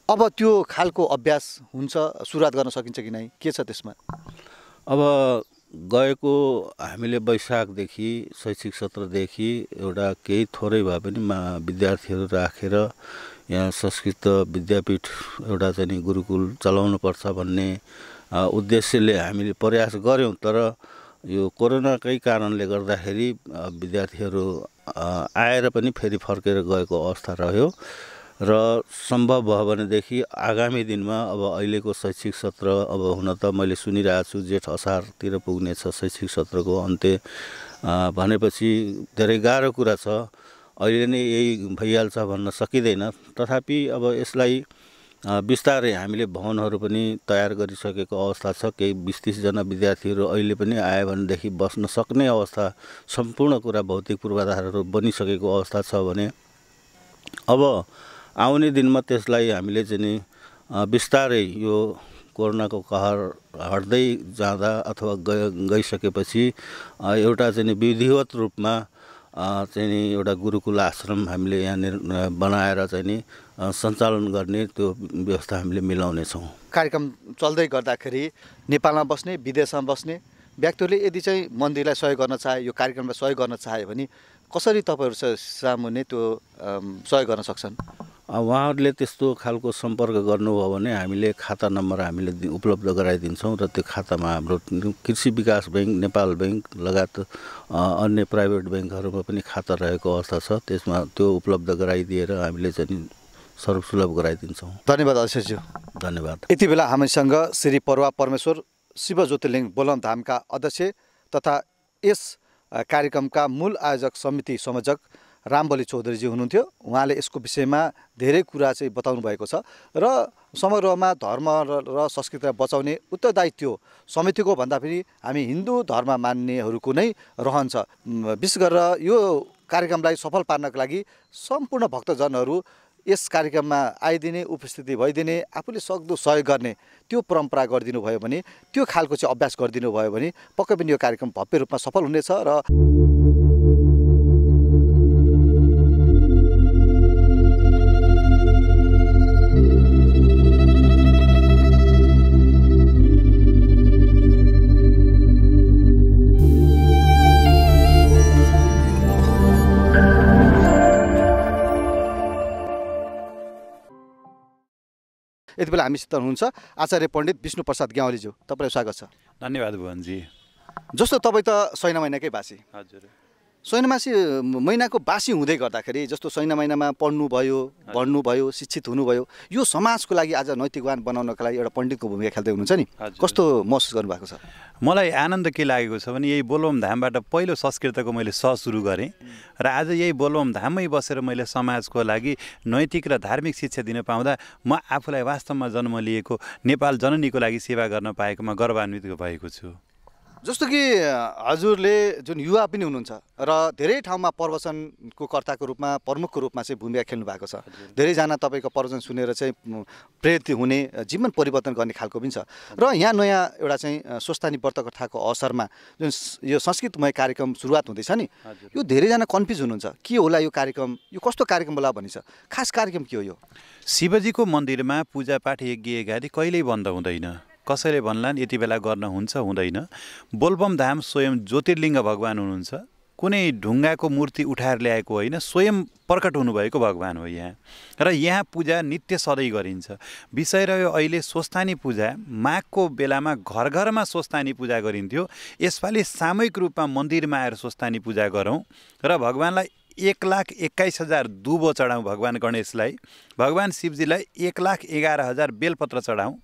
S1: अब त्यो खालको अभ्यास हुन्छ, सुरुवात गर्न सकिन्छ कि नै, के छ त्यसमा?
S3: अब गएको हामीले वैशाखदेखि शैक्षिक सत्रदेखि एउटा केही थोरै भए पनि विद्यार्थीहरू राखेर यहाँ संस्कृत विद्यापीठ एउटा चाहिँ नि गुरुकुल चलाउनुपर्छ भन्ने उद्देश्यले हामीले प्रयास गऱ्यौँ। तर यो कोरोनाकै कारणले गर्दाखेरि विद्यार्थीहरू आएर पनि फेरि फर्केर गएको अवस्था रह्यो र सम्भव भयो भनेदेखि आगामी दिनमा अब अहिलेको शैक्षिक सत्र अब हुन त मैले सुनिरहेको छु जेठ असारतिर पुग्नेछ शैक्षिक सत्रको अन्त्य भनेपछि धेरै गाह्रो कुरा छ। अहिले नै यही भइहाल्छ भन्न सकिँदैन। तथापि अब यसलाई बिस्तारै हामीले भवनहरू पनि तयार गरिसकेको अवस्था छ। केही 20-30 जना विद्यार्थीहरू अहिले पनि आयो भनेदेखि बस्न सक्ने अवस्था, सम्पूर्ण कुरा भौतिक पूर्वाधारहरू बनिसकेको अवस्था छ भने अब आउने दिनमा त्यसलाई हामीले चाहिँ नि बिस्तारै यो कोरोनाको कहर हट्दै जाँदा अथवा गइसकेपछि एउटा चाहिँ नि विधिवत रूपमा चाहिँ नि एउटा गुरुकुल आश्रम हामीले यहाँ बनाएर चाहिँ नि सञ्चालन गर्ने त्यो व्यवस्था हामीले मिलाउनेछौँ।
S1: कार्यक्रम चल्दै गर्दाखेरि नेपालमा बस्ने विदेशमा बस्ने व्यक्तिहरूले यदि चाहिँ मन्दिरलाई सहयोग गर्न चाहे, यो कार्यक्रमलाई सहयोग गर्न चाहे भने कसरी तपाईँहरू सामुन्ने त्यो सहयोग गर्न सक्छन्?
S3: उहाँहरूले त्यस्तो खालको सम्पर्क गर्नुभयो भने हामीले खाता नम्बर हामीले उपलब्ध गराइदिन्छौँ र त्यो खातामा हाम्रो कृषि विकास ब्याङ्क, नेपाल ब्याङ्क लगायत अन्य प्राइभेट ब्याङ्कहरूमा पनि खाता रहेको अवस्था छ। त्यसमा त्यो उपलब्ध गराइदिएर हामीले चाहिँ सर्वसुलभ गराइदिन्छौँ।
S1: धन्यवाद अध्यक्षज्यू।
S3: धन्यवाद।
S1: यति बेला हामीसँग श्री परुवा परमेश्वर शिव ज्योतिर्लिङ्ग बोलबमधामका अध्यक्ष तथा यस कार्यक्रमका मूल आयोजक समिति संयोजक रामबली चौधरीजी हुनुहुन्थ्यो। उहाँले यसको विषयमा धेरै कुरा चाहिँ बताउनु भएको छ र समग्रमा धर्म र संस्कृतिलाई बचाउने उत्तरदायित्व समितिको भन्दा पनि हामी हिन्दू धर्म मान्नेहरूको नै रहन्छ। विशेष गरेर यो कार्यक्रमलाई सफल पार्नको लागि सम्पूर्ण भक्तजनहरू यस कार्यक्रममा आइदिने, उपस्थिति भइदिने, आफूले सक्दो सहयोग गर्ने त्यो परम्परा गरिदिनु भयो भने, त्यो खालको चाहिँ अभ्यास गरिदिनु भयो भने पक्कै पनि यो कार्यक्रम भव्य रूपमा सफल हुनेछ। र यति बेला हामीसित हुनुहुन्छ आचार्य पण्डित विष्णु प्रसाद ग्यावालीज्यू, तपाईँलाई स्वागत छ।
S4: धन्यवाद भुवनजी।
S1: जस्तो तपाईँ त शयन महिनाकै बासी,
S4: हजुर,
S1: शयन महिनाको बासी हुँदै गर्दाखेरि जस्तो शयन महिनामा पढ्नुभयो, भण्नुभयो, शिक्षित हुनुभयो, यो समाजको लागि आज नैतिकवान बनाउनका लागि एउटा पण्डितको भूमिका खेल्दै हुनुहुन्छ नि, कस्तो महसुस गर्नुभएको छ?
S4: मलाई आनन्द के लागेको छ भने यही बोलबम धामबाट पहिलो संस्कृतको मैले सुरु गरेँ र आज यही बोलबम धाममै बसेर मैले समाजको लागि नैतिक र धार्मिक शिक्षा दिन पाउँदा म आफूलाई वास्तवमा जन्म लिएको नेपाल जननीको लागि सेवा गर्न पाएकोमा गर्वान्वित भएको छु।
S1: जस्तो कि हजुरले जुन युवा पनि हुनुहुन्छ र धेरै ठाउँमा प्रवचनको कर्ताको रूपमा, प्रमुखको रूपमा चाहिँ भूमिका खेल्नु भएको छ। धेरैजना तपाईँको प्रवचन सुनेर चाहिँ प्रेरित हुने, जीवन परिवर्तन गर्ने खालको पनि छ। र यहाँ नयाँ एउटा चाहिँ स्वस्थानी व्रत कथाको अवसरमा जुन यो संस्कृतमय कार्यक्रम सुरुवात हुँदैछ नि, यो धेरैजना कन्फ्युज हुनुहुन्छ, के होला यो कार्यक्रम, यो कस्तो कार्यक्रम होला भनिन्छ। खास कार्यक्रम के हो यो?
S4: शिवजीको मन्दिरमा पूजापाठ यज्ञ यज्ञादि कहिल्यै बन्द हुँदैन। कसैले भन्लान् यति बेला गर्न हुन्छ, हुँदैन। बोलबम धाम स्वयं ज्योतिर्लिङ्ग भगवान हुनुहुन्छ। कुनै ढुङ्गाको मूर्ति उठाएर ल्याएको होइन, स्वयं प्रकट हुनुभएको भगवान हो यहाँ। र यहाँ पूजा नित्य सधैँ गरिन्छ। विषय रह्यो अहिले स्वस्थानी पूजा, माघको बेलामा घर घरमा स्वस्थानी पूजा गरिन्थ्यो। यसपालि सामूहिक रूपमा मन्दिरमा आएर स्वस्थानी पूजा गरौँ र भगवानलाई 1,21,000 दुबो चढाउँ। भगवान गणेशलाई, भगवान शिवजीलाई 1,11,000 बेलपत्र चढाउँ।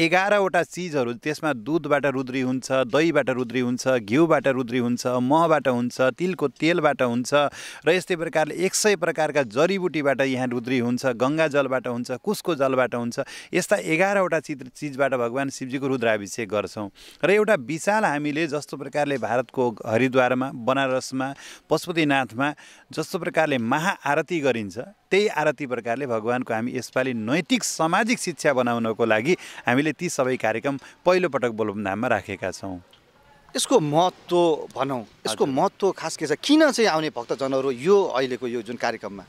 S4: 11वटा चिजहरू, त्यसमा दुधबाट रुद्री हुन्छ, दहीबाट रुद्री हुन्छ, घिउबाट रुद्री हुन्छ, महबाट हुन्छ, तिलको तेलबाट हुन्छ र यस्तै प्रकारले 100 प्रकारका जडीबुटीबाट यहाँ रुद्री हुन्छ, गङ्गा जलबाट हुन्छ, कुशको जलबाट हुन्छ। यस्ता 11वटा चिजबाट भगवान शिवजीको रुद्राभिषेक गर्छौँ। र एउटा विशाल हामीले जस्तो प्रकारले भारतको हरिद्वारमा, बनारसमा, पशुपतिनाथमा जस्तो प्रकारले महाआरती गरिन्छ, त्यही आरती प्रकारले भगवानको हामी यसपालि नैतिक सामाजिक शिक्षा बनाउनको लागि हामीले ती सबै कार्यक्रम पहिलोपटक बोलबम धाममा राखेका छौँ।
S1: यसको महत्त्व भनौँ, यसको महत्त्व खास के छ? किन चाहिँ आउने भक्तजनहरू यो अहिलेको यो जुन कार्यक्रममा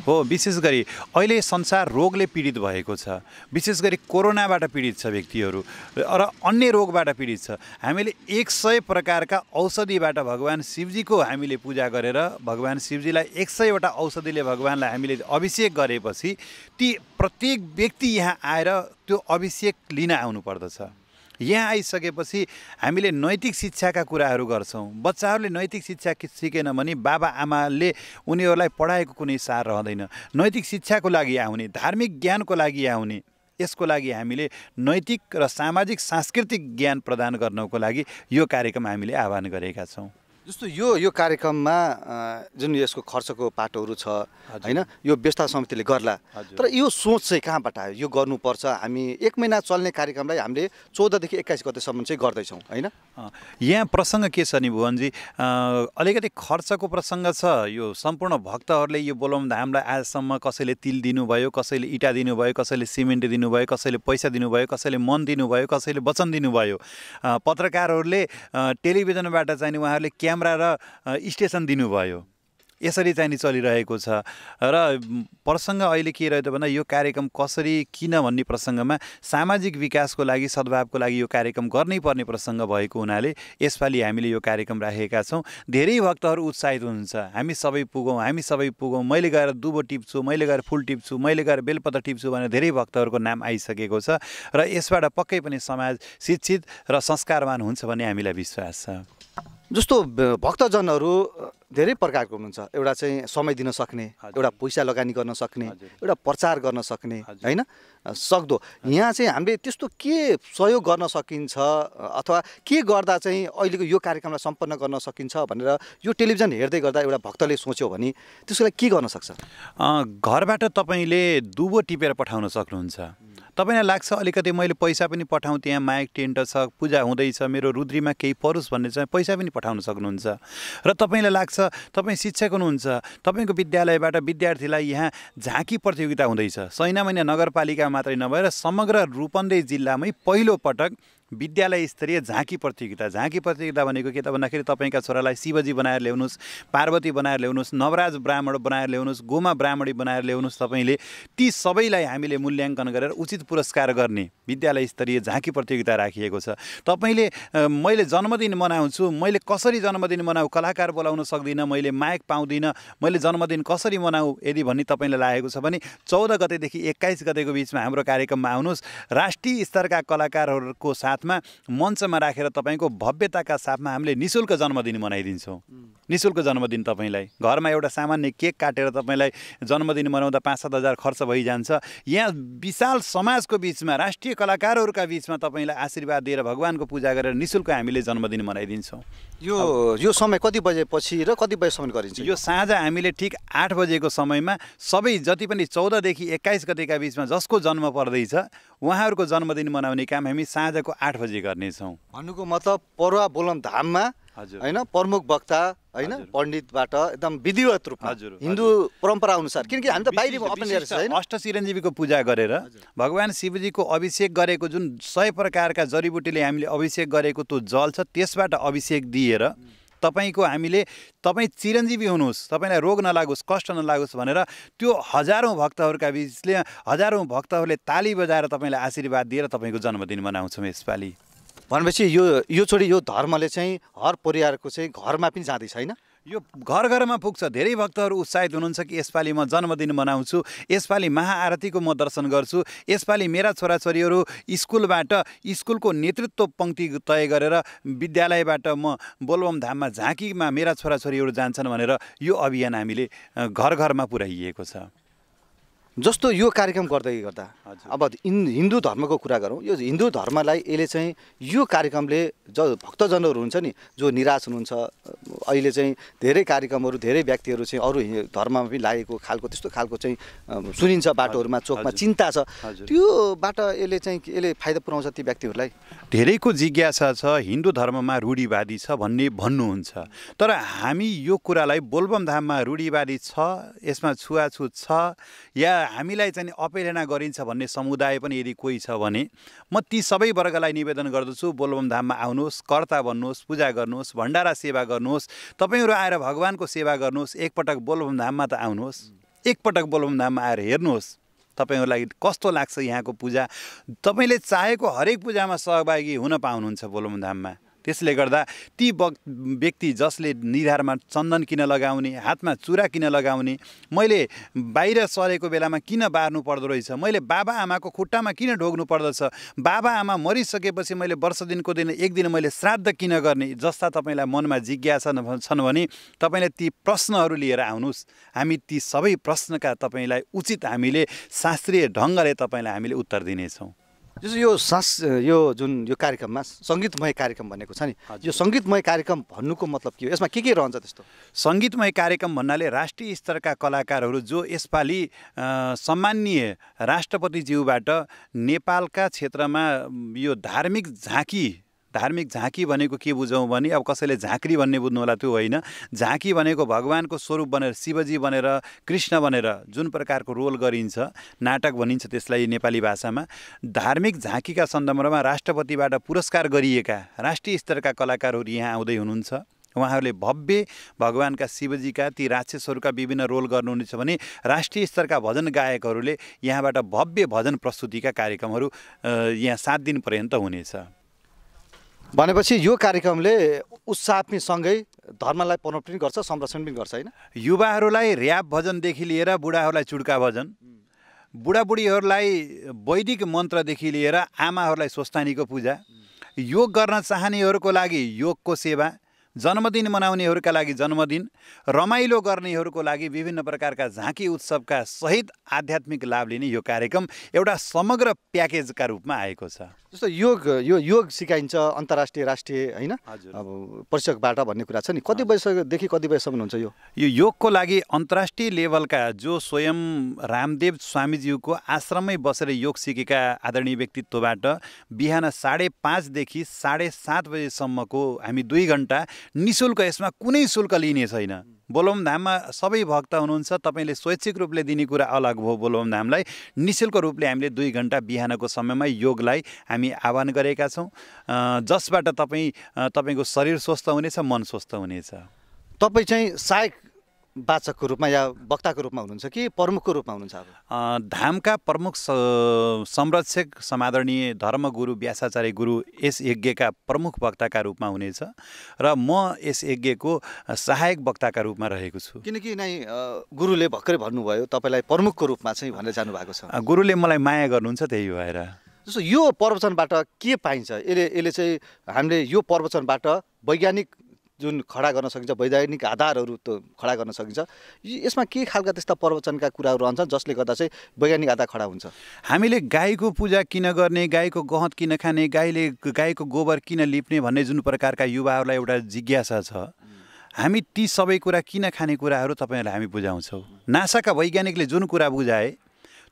S4: हो? विशेष गरी अहिले संसार रोगले पीडित भएको छ। विशेष गरी कोरोनाबाट पीडित छ व्यक्तिहरू र अन्य रोगबाट पीडित छ। हामीले 100 प्रकारका औषधिबाट भगवान शिवजीको हामीले पूजा गरेर भगवान शिवजीलाई 100वटा औषधिले भगवानलाई हामीले अभिषेक गरेपछि ती प्रत्येक व्यक्ति यहाँ आएर त्यो अभिषेक लिन आउनुपर्दछ। यहाँ आइसकेपछि हामीले नैतिक शिक्षाका कुराहरू गर्छौँ। बच्चाहरूले नैतिक शिक्षा सिकेन भने बाबा आमाले उनीहरूलाई पढाएको कुनै सार रहँदैन। नैतिक शिक्षाको लागि आउने, धार्मिक ज्ञानको लागि आउने, यसको लागि हामीले नैतिक र सामाजिक सांस्कृतिक ज्ञान प्रदान गर्नको लागि यो कार्यक्रम हामीले आह्वान गरेका छौँ।
S1: जस्तो यो कार्यक्रममा जुन यसको खर्चको पाटोहरू छ हैन, यो व्यवस्था समितिले गर्ला, तर यो सोच चाहिँ कहाँबाट आयो? यो गर्नुपर्छ, हामी 1 महिना चल्ने कार्यक्रमलाई हामीले 14 देखि 21 गतेसम्म चाहिँ गर्दैछौँ हैन।
S4: यहाँ प्रसङ्ग के छ नि भुवनजी, अलिकति खर्चको प्रसङ्ग छ। यो सम्पूर्ण भक्तहरूले यो बोलबम धामलाई आजसम्म कसैले तिल दिनुभयो, कसैले इँटा दिनुभयो, कसैले सिमेन्ट दिनुभयो, कसैले पैसा दिनुभयो, कसैले मन दिनुभयो, कसैले वचन दिनुभयो। पत्रकारहरूले टेलिभिजनबाट चाहिँ उहाँहरूले क्यामेरा र स्टेसन दिनुभयो। यसरी चाहिँ चलिरहेको छ। र प्रसङ्ग अहिले के रह्यो त भन्दा यो कार्यक्रम कसरी, किन भन्ने प्रसङ्गमा सामाजिक विकासको लागि, सद्भावको लागि यो कार्यक्रम गर्नै पर्ने प्रसङ्ग भएको हुनाले यसपालि हामीले यो कार्यक्रम राखेका छौँ। धेरै भक्तहरू उत्साहित हुनुहुन्छ, हामी सबै पुगौँ, हामी सबै पुगौँ, मैले गएर दुबो टिप्छु, मैले गएर फुल टिप्छु, मैले गएर बेलपत्र टिप्छु भनेर धेरै भक्तहरूको नाम आइसकेको छ। र यसबाट पक्कै पनि समाज शिक्षित र संस्कारवान हुन्छ भन्ने हामीलाई विश्वास छ।
S1: जस्तो भक्तजनहरू धेरै प्रकारको हुनुहुन्छ। एउटा चाहिँ समय दिन सक्ने, एउटा पैसा लगानी गर्न सक्ने, एउटा प्रचार गर्न सक्ने, होइन सक्दो। यहाँ चाहिँ हामीले त्यस्तो के सहयोग गर्न सकिन्छ अथवा के गर्दा चाहिँ अहिलेको यो कार्यक्रमलाई सम्पन्न गर्न सकिन्छ भनेर यो टेलिभिजन हेर्दै गर्दा एउटा भक्तले सोच्यो भने त्यसको लागि के गर्न सक्छ?
S4: घरबाट तपाईँले दुबो टिपेर पठाउन सक्नुहुन्छ। तपाईँलाई लाग्छ अलिकति मैले पैसा पनि पठाउँ, त्यहाँ माइक टेन्ट छ, पूजा हुँदैछ, मेरो रुद्रीमा केही परोस् भन्ने चाहिँ पैसा पनि पठाउन सक्नुहुन्छ। र तपाईँलाई लाग्छ तपाईँ शिक्षक हुनुहुन्छ, तपाईँको विद्यालयबाट विद्यार्थीलाई यहाँ झाँकी प्रतियोगिता हुँदैछ। सैनामैना नगरपालिका मात्रै नभएर समग्र रूपन्देही जिल्लामै पहिलो पटक विद्यालय स्तरीय झाँकी प्रतियोगिता भनेको के त भन्दाखेरि तपाईँका छोरालाई शिवजी बनाएर ल्याउनुहोस्, पार्वती बनाएर ल्याउनुहोस्, नवराज ब्राह्मण बनाएर ल्याउनुहोस्, गोमा ब्राह्मणी बनाएर ल्याउनुहोस्। तपाईँले ती सबैलाई हामीले मूल्याङ्कन गरेर उचित पुरस्कार गर्ने विद्यालय स्तरीय झाँकी प्रतियोगिता राखिएको छ। तपाईँले मैले जन्मदिन मनाउँछु, मैले कसरी जन्मदिन मनाऊ, कलाकार बोलाउन सक्दिनँ, मैले माइक पाउँदिनँ, मैले जन्मदिन कसरी मनाऊ यदि भन्ने तपाईँलाई लागेको छ भने 14 गतेदेखि 21 गतेको बिचमा हाम्रो कार्यक्रममा आउनुहोस्। राष्ट्रिय स्तरका कलाकारहरूको साथ मञ्चमा राखेर तपाईँको भव्यताका साथमा हामीले निःशुल्क जन्मदिन मनाइदिन्छौँ। निःशुल्क जन्मदिन तपाईँलाई घरमा एउटा सामान्य केक काटेर तपाईँलाई जन्मदिन मनाउँदा 5-7 हजार खर्च भइजान्छ। यहाँ विशाल समाजको बिचमा, राष्ट्रिय कलाकारहरूका बिचमा तपाईँलाई आशीर्वाद दिएर भगवानको पूजा गरेर निःशुल्क हामीले जन्मदिन मनाइदिन्छौँ।
S1: यो समय कति बजेपछि र कति बजेसम्म गरिन्छ?
S4: यो साँझ हामीले ठिक 8 बजेको समयमा सबै जति पनि 14 देखि 21 गतेका बिचमा जसको जन्म पर्दैछ उहाँहरूको जन्मदिन मनाउने काम हामी साँझको 8 बजे गर्नेछौँ।
S1: भन्नुको मतलब परुवा बोलम धाममा होइन प्रमुख वक्ता होइन पण्डितबाट एकदम विधिवत रूपमा हिन्दू परम्परा अनुसार, किनकि हामी त बाहिरी अपनाएर छैन,
S4: अष्ट चिरञ्जीवीको पूजा गरेर भगवान शिवजीको अभिषेक गरेको जुन 100 प्रकारका जडीबुटीले हामीले अभिषेक गरेको त्यो जल छ त्यसबाट अभिषेक दिएर तपाईँको हामीले तपाईँ चिरञ्जीवी हुनुहोस्, तपाईँलाई रोग नलागोस्, कष्ट नलागोस् भनेर त्यो हजारौँ भक्तहरूका बिचले हजारौँ भक्तहरूले ताली बजाएर तपाईँलाई आशीर्वाद दिएर तपाईँको जन्मदिन मनाउँछौँ यसपालि।
S1: भनेपछि यो छोडी यो धर्मले चाहिँ हर परिवारको चाहिँ घरमा पनि जाँदैछ होइन?
S4: यो घर घरमा पुग्छ। धेरै भक्तहरू उत्साहित हुनुहुन्छ कि यसपालि म जन्मदिन मनाउँछु, यसपालि महाआरतीको म दर्शन गर्छु, यसपालि मेरा छोराछोरीहरू स्कुलको नेतृत्व पङ्क्ति तय गरेर विद्यालयबाट म बोलबम धाममा झाँकीमा मेरा छोराछोरीहरू जान्छन् भनेर यो अभियान हामीले घर घरमा पुर्याइएको छ।
S1: जस्तो यो कार्यक्रम गर्दै गर्दा अब हिन्दू धर्मको कुरा गरौँ, यो हिन्दू धर्मलाई यसले चाहिँ यो कार्यक्रमले भक्तजनहरू हुन्छ नि जो निराश हुनुहुन्छ, अहिले चाहिँ धेरै कार्यक्रमहरू धेरै व्यक्तिहरू चाहिँ अरू धर्ममा पनि लागेको खालको त्यस्तो खालको चाहिँ सुनिन्छ बाटोहरूमा चोकमा चिन्ता छ, त्योबाट यसले फाइदा पुर्याउँछ ती व्यक्तिहरूलाई?
S4: धेरैको जिज्ञासा छ हिन्दू धर्ममा रूढिवादी छ भन्नुहुन्छ, तर हामी यो कुरालाई बोलबम धाममा रूढिवादी छ, यसमा छुवाछुत छ या हामीलाई चाहिँ अपेलना गरिन्छ भन्ने समुदाय पनि यदि कोही छ भने म ती सबै वर्गलाई निवेदन गर्दछु, बोलबम धाममा आउनुहोस्, कर्ता बन्नुहोस्, पूजा गर्नुहोस्, भण्डारा सेवा गर्नुहोस्, तपाईँहरू आएर भगवानको सेवा गर्नुहोस्, एकपटक बोलबम धाममा त आउनुहोस्, एकपटक बोलबम धाममा आएर हेर्नुहोस्, तपाईँहरूलाई कस्तो लाग्छ यहाँको पूजा। तपाईँले चाहेको हरेक पूजामा सहभागी हुन पाउनुहुन्छ बोलबम धाममा। त्यसले गर्दा ती व्यक्ति जसले निधारमा चन्दन किन लगाउने, हातमा चुरा किन लगाउने, मैले बाहिर सरेको बेलामा किन बार्नु पर्दो रहेछ, मैले बाबा आमाको खुट्टामा किन ढोग्नु पर्दछ, बाबा आमा मरिसकेपछि मैले वर्ष दिनको दिन एक दिन मैले श्राद्ध किन गर्ने, जस्ता तपाईँलाई मनमा जिज्ञासा छन् भने तपाईँले ती प्रश्नहरू लिएर आउनुहोस्। हामी ती सबै प्रश्नका तपाईँलाई उचित हामीले शास्त्रीय ढङ्गले तपाईँलाई हामीले उत्तर दिनेछौँ।
S1: जस्तो यो जुन यो कार्यक्रममा सङ्गीतमय कार्यक्रम भनेको छ नि, यो सङ्गीतमय कार्यक्रम भन्नुको मतलब के हो, यसमा के रहन्छ? त्यस्तो
S4: सङ्गीतमय कार्यक्रम भन्नाले राष्ट्रिय स्तरका कलाकारहरू जो यसपालि सम्माननीय राष्ट्रपतिज्यूबाट नेपालका क्षेत्रमा यो धार्मिक झाँकी भनेको के बुझौँ भने अब कसैले झाँक्री भन्ने बुझ्नु होला, त्यो होइन। झाँकी भनेको भगवानको स्वरूप बनेर शिवजी बनेर कृष्ण बनेर जुन प्रकारको रोल गरिन्छ, नाटक भनिन्छ त्यसलाई नेपाली भाषामा। धार्मिक झाँकीका सन्दर्भमा राष्ट्रपतिबाट पुरस्कार गरिएका राष्ट्रिय स्तरका कलाकारहरू यहाँ आउँदै हुनुहुन्छ। उहाँहरूले भव्य भगवानका शिवजीका ती राक्षसहरूका विभिन्न रोल गर्नुहुनेछ भने राष्ट्रिय स्तरका भजन गायकहरूले यहाँबाट भव्य भजन प्रस्तुतिका कार्यक्रमहरू यहाँ 7 दिनपर्यन्त हुनेछ।
S1: भनेपछि यो कार्यक्रमले उत्साह पनि सँगै धर्मलाई प्रमोट पनि गर्छ, संरक्षण पनि गर्छ होइन?
S4: युवाहरूलाई र्याप भजनदेखि लिएर बुढाहरूलाई चुड्का भजन, बुढाबुढीहरूलाई वैदिक मन्त्रदेखि लिएर आमाहरूलाई स्वस्थानीको पूजा, योग गर्न चाहनेहरूको लागि योगको सेवा, जन्मदिन मनाउनेहरूका लागि जन्मदिन, रमाइलो गर्नेहरूको लागि विभिन्न प्रकारका झाँकी उत्सवका सहित आध्यात्मिक लाभ लिने यो कार्यक्रम एउटा समग्र प्याकेजका रूपमा आएको छ।
S1: जस्तो योग सिकाइन्छ अन्तर्राष्ट्रिय राष्ट्रिय होइन
S4: हजुर।
S1: अब परिषदबाट भन्ने कुरा छ नि, कति वर्षदेखि कति वर्षसम्म हुन्छ यो?
S4: यो योगको लागि अन्तर्राष्ट्रिय लेभलका जो स्वयं रामदेव स्वामीज्यूको आश्रममै बसेर योग सिकेका आदरणीय व्यक्तित्वबाट बिहान 5:30 देखि 7:30 बजेसम्मको हामी 2 घन्टा निःशुल्क, यसमा कुनै शुल्क लिने छैन। बोलबम धाममा सबै भक्त हुनुहुन्छ, तपाईँले स्वैच्छिक रूपले दिने कुरा अलग भयो। बोलबम धामलाई निःशुल्क रूपले हामीले 2 घन्टा बिहानको समयमा योगलाई हामी आह्वान गरेका छौँ, जसबाट तपाईँको शरीर स्वस्थ हुनेछ, मन स्वस्थ हुनेछ।
S1: तपाईँ चाहिँ सहायक वाचकको रूपमा या वक्ताको रूपमा हुनुहुन्छ कि प्रमुखको रूपमा हुनुहुन्छ? अब
S4: धामका प्रमुख संरक्षक समादरणीय धर्मगुरु व्यासाचार्य गुरु यस यज्ञका प्रमुख वक्ताका रूपमा हुनेछ र म यस यज्ञको सहायक वक्ताका रूपमा रहेको छु।
S1: किनकि नै गुरुले भर्खरै भन्नुभयो तपाईँलाई प्रमुखको रूपमा चाहिँ भनेर जानुभएको छ।
S4: गुरुले मलाई माया गर्नुहुन्छ, त्यही भएर।
S1: जस्तो यो प्रवचनबाट के पाइन्छ? यसले चाहिँ हामीले यो प्रवचनबाट वैज्ञानिक जुन खडा गर्न सकिन्छ, वैज्ञानिक आधारहरू त खडा गर्न सकिन्छ, यसमा के खालका त्यस्ता प्रवचनका कुराहरू रहन्छन् जसले गर्दा चाहिँ वैज्ञानिक आधार खडा हुन्छ?
S4: हामीले गाईको पूजा किन गर्ने, गाईको गहत किन खाने, गाईको गोबर किन लिप्ने भन्ने जुन प्रकारका युवाहरूलाई एउटा जिज्ञासा छ, हामी ती सबै कुरा किन खाने कुराहरू तपाईँहरूलाई हामी बुझाउँछौँ। नासाका वैज्ञानिकले जुन कुरा बुझाए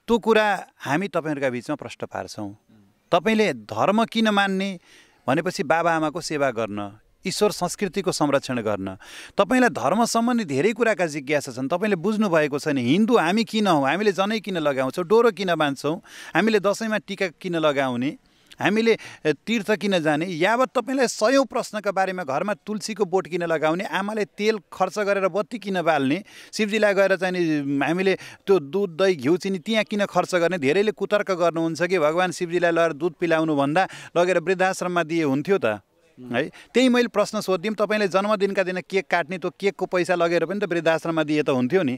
S4: त्यो कुरा हामी तपाईँहरूका बिचमा प्रश्न पार्छौँ। तपाईँले धर्म किन मान्ने भनेपछि बाबाआमाको सेवा गर्न, ईश्वर संस्कृतिको संरक्षण गर्न। तपाईँलाई धर्म सम्बन्धी धेरै कुराका जिज्ञासा छन्, तपाईँले बुझ्नुभएको छैन। हिन्दू हामी किन हौँ, हामीले जनै किन लगाउँछौँ, डोरो किन बाँध्छौँ, हामीले दसैँमा टिका किन लगाउने, हामीले तीर्थ किन जाने, यावत तपाईँलाई 100औं प्रश्नका बारेमा, घरमा तुलसीको बोट किन लगाउने, आमाले तेल खर्च गरेर बत्ती किन बाल्ने, शिवजीलाई गएर चाहिँ हामीले त्यो दुध दही घिउ चिनी त्यहाँ किन खर्च गर्ने, धेरैले कुतर्क गर्नुहुन्छ कि भगवान् शिवजीलाई लगेर दुध पिलाउनुभन्दा लगेर वृद्धाश्रममा दिए हुन्थ्यो त है। त्यही मैले प्रश्न सोधिदिउँ, तपाईँले जन्मदिनका दिन केक काट्ने, त्यो केकको पैसा लगेर पनि त वृद्धाश्रममा दिए त हुन्थ्यो नि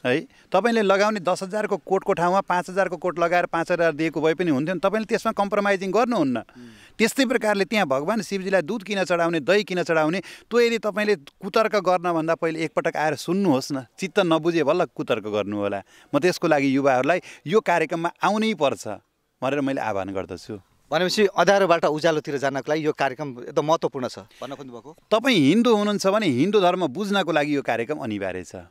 S4: है। तपाईँले लगाउने 10,000 को कोटको ठाउँमा 5,000 को कोट लगाएर 5,000 दिएको भए पनि हुन्थ्यो नि। तपाईँले त्यसमा कम्प्रोमाइजिङ गर्नुहुन्न। त्यस्तै प्रकारले त्यहाँ भगवान् शिवजीलाई दुध किन चढाउने, दही किन चढाउने, त्यो यदि तपाईँले कुतर्क गर्नभन्दा पहिले एकपटक आएर सुन्नुहोस् न। चित्त नबुझे बल्ल कुतर्क गर्नु होला। म त्यसको लागि युवाहरूलाई यो कार्यक्रममा आउनै पर्छ भनेर मैले आह्वान गर्दछु।
S1: भनेपछि अँध्यारोबाट उज्यालोतिर जानको लागि यो कार्यक्रम एकदम महत्त्वपूर्ण छ भन्न खोज्नुभएको?
S4: तपाईँ हिन्दू हुनुहुन्छ भने हिन्दू धर्म बुझ्नको लागि यो कार्यक्रम अनिवार्य छ।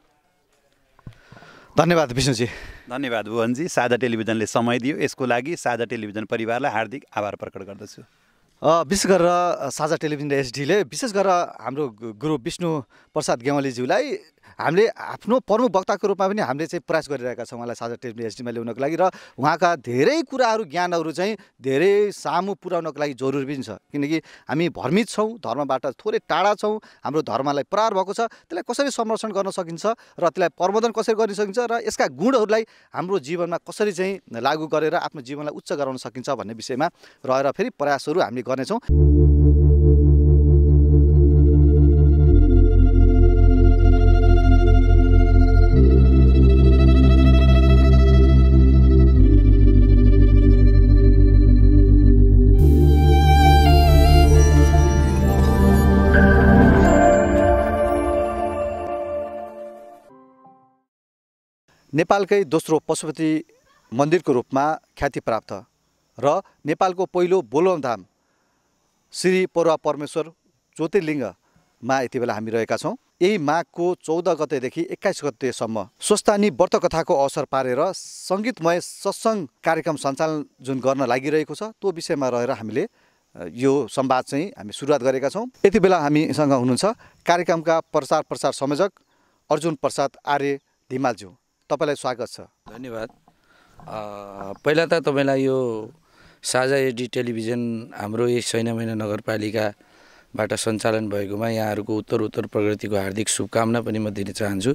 S1: धन्यवाद विष्णुजी।
S4: धन्यवाद भुवनजी, साझा टेलिभिजनले समय दियो, यसको लागि साझा टेलिभिजन परिवारलाई हार्दिक आभार प्रकट गर्दछु।
S1: विशेष गरेर साझा टेलिभिजन एसडीले विशेष गरेर हाम्रो गुरु विष्णु प्रसाद गेवालीज्यूलाई हामीले आफ्नो प्रमुख वक्ताको रूपमा पनि हामीले चाहिँ प्रयास गरिरहेका छौँ उहाँलाई साझा टेलिभिजन एसडीमा ल्याउनको लागि, र उहाँका धेरै कुराहरू ज्ञानहरू चाहिँ धेरै सामु पुर्याउनको लागि जरुरी पनि छ। किनकि हामी भ्रमित छौँ, धर्मबाट थोरै टाढा छौँ, हाम्रो धर्मलाई प्रहार भएको छ, त्यसलाई कसरी संरक्षण गर्न सकिन्छ र त्यसलाई प्रबन्धन कसरी गर्न सकिन्छ र यसका गुणहरूलाई हाम्रो जीवनमा कसरी चाहिँ लागू गरेर आफ्नो जीवनलाई उच्च गराउन सकिन्छ भन्ने विषयमा रहेर फेरि प्रयासहरू हामीले गर्नेछौँ। नेपालकै दोस्रो पशुपति मन्दिरको रूपमा ख्याति प्राप्त र नेपालको पहिलो बोलबम धाम श्री परुवा परमेश्वर ज्योतिर्लिङ्गमा यति बेला हामी रहेका छौँ। यही माघको 14 गतेदेखि 21 गतेसम्म स्वस्थानी व्रत कथाको अवसर पारेर सङ्गीतमय सत्सङ्ग कार्यक्रम सञ्चालन जुन गर्न लागिरहेको छ त्यो विषयमा रहेर हामीले यो संवाद चाहिँ हामी सुरुवात गरेका छौँ। यति बेला हामीसँग हुनुहुन्छ कार्यक्रमका प्रचार संयोजक अर्जुन प्रसाद आर्य धिमालज्यू, तपाईँलाई स्वागत छ।
S5: धन्यवाद। पहिला त तपाईँलाई यो साझा एडी टेलिभिजन हाम्रो यस सैनामैना नगरपालिकाबाट सञ्चालन भएकोमा यहाँहरूको उत्तर प्रगतिको हार्दिक शुभकामना पनि म दिन चाहन्छु।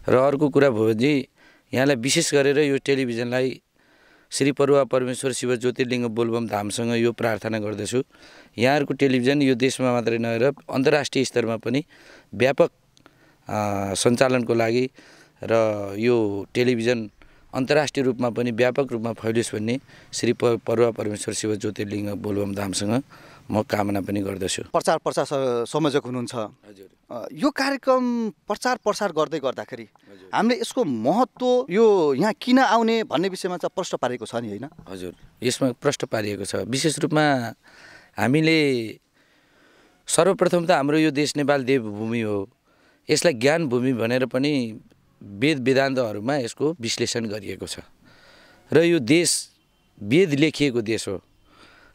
S5: र अर्को कुरा भोजी, यहाँलाई विशेष गरेर यो टेलिभिजनलाई श्री परुवा परमेश्वर शिव ज्योतिर्लिङ्ग बोलबम धामसँग यो प्रार्थना गर्दछु, यहाँहरूको टेलिभिजन यो देशमा मात्रै नभएर अन्तर्राष्ट्रिय स्तरमा पनि व्यापक सञ्चालनको लागि र यो टेलिभिजन अन्तर्राष्ट्रिय रूपमा पनि व्यापक रूपमा फैलियोस् भन्ने श्री परुवा परमेश्वर शिव ज्योतिर्लिङ्ग बोलबम धामसँग म कामना पनि गर्दछु।
S1: प्रचार संयोजक हुनुहुन्छ।
S5: हजुर
S1: यो कार्यक्रम प्रचार गर्दै गर्दाखेरि हामीले यसको महत्त्व यो यहाँ किन आउने भन्ने विषयमा चाहिँ प्रश्न पारेको छ नि होइन?
S5: हजुर यसमा प्रश्न पारिएको छ। विशेष रूपमा हामीले सर्वप्रथम त हाम्रो यो देश नेपाल देवभूमि हो। यसलाई ज्ञान भूमि भनेर पनि वेद वेदान्तहरूमा यसको विश्लेषण गरिएको छ र यो देश वेद लेखिएको देश हो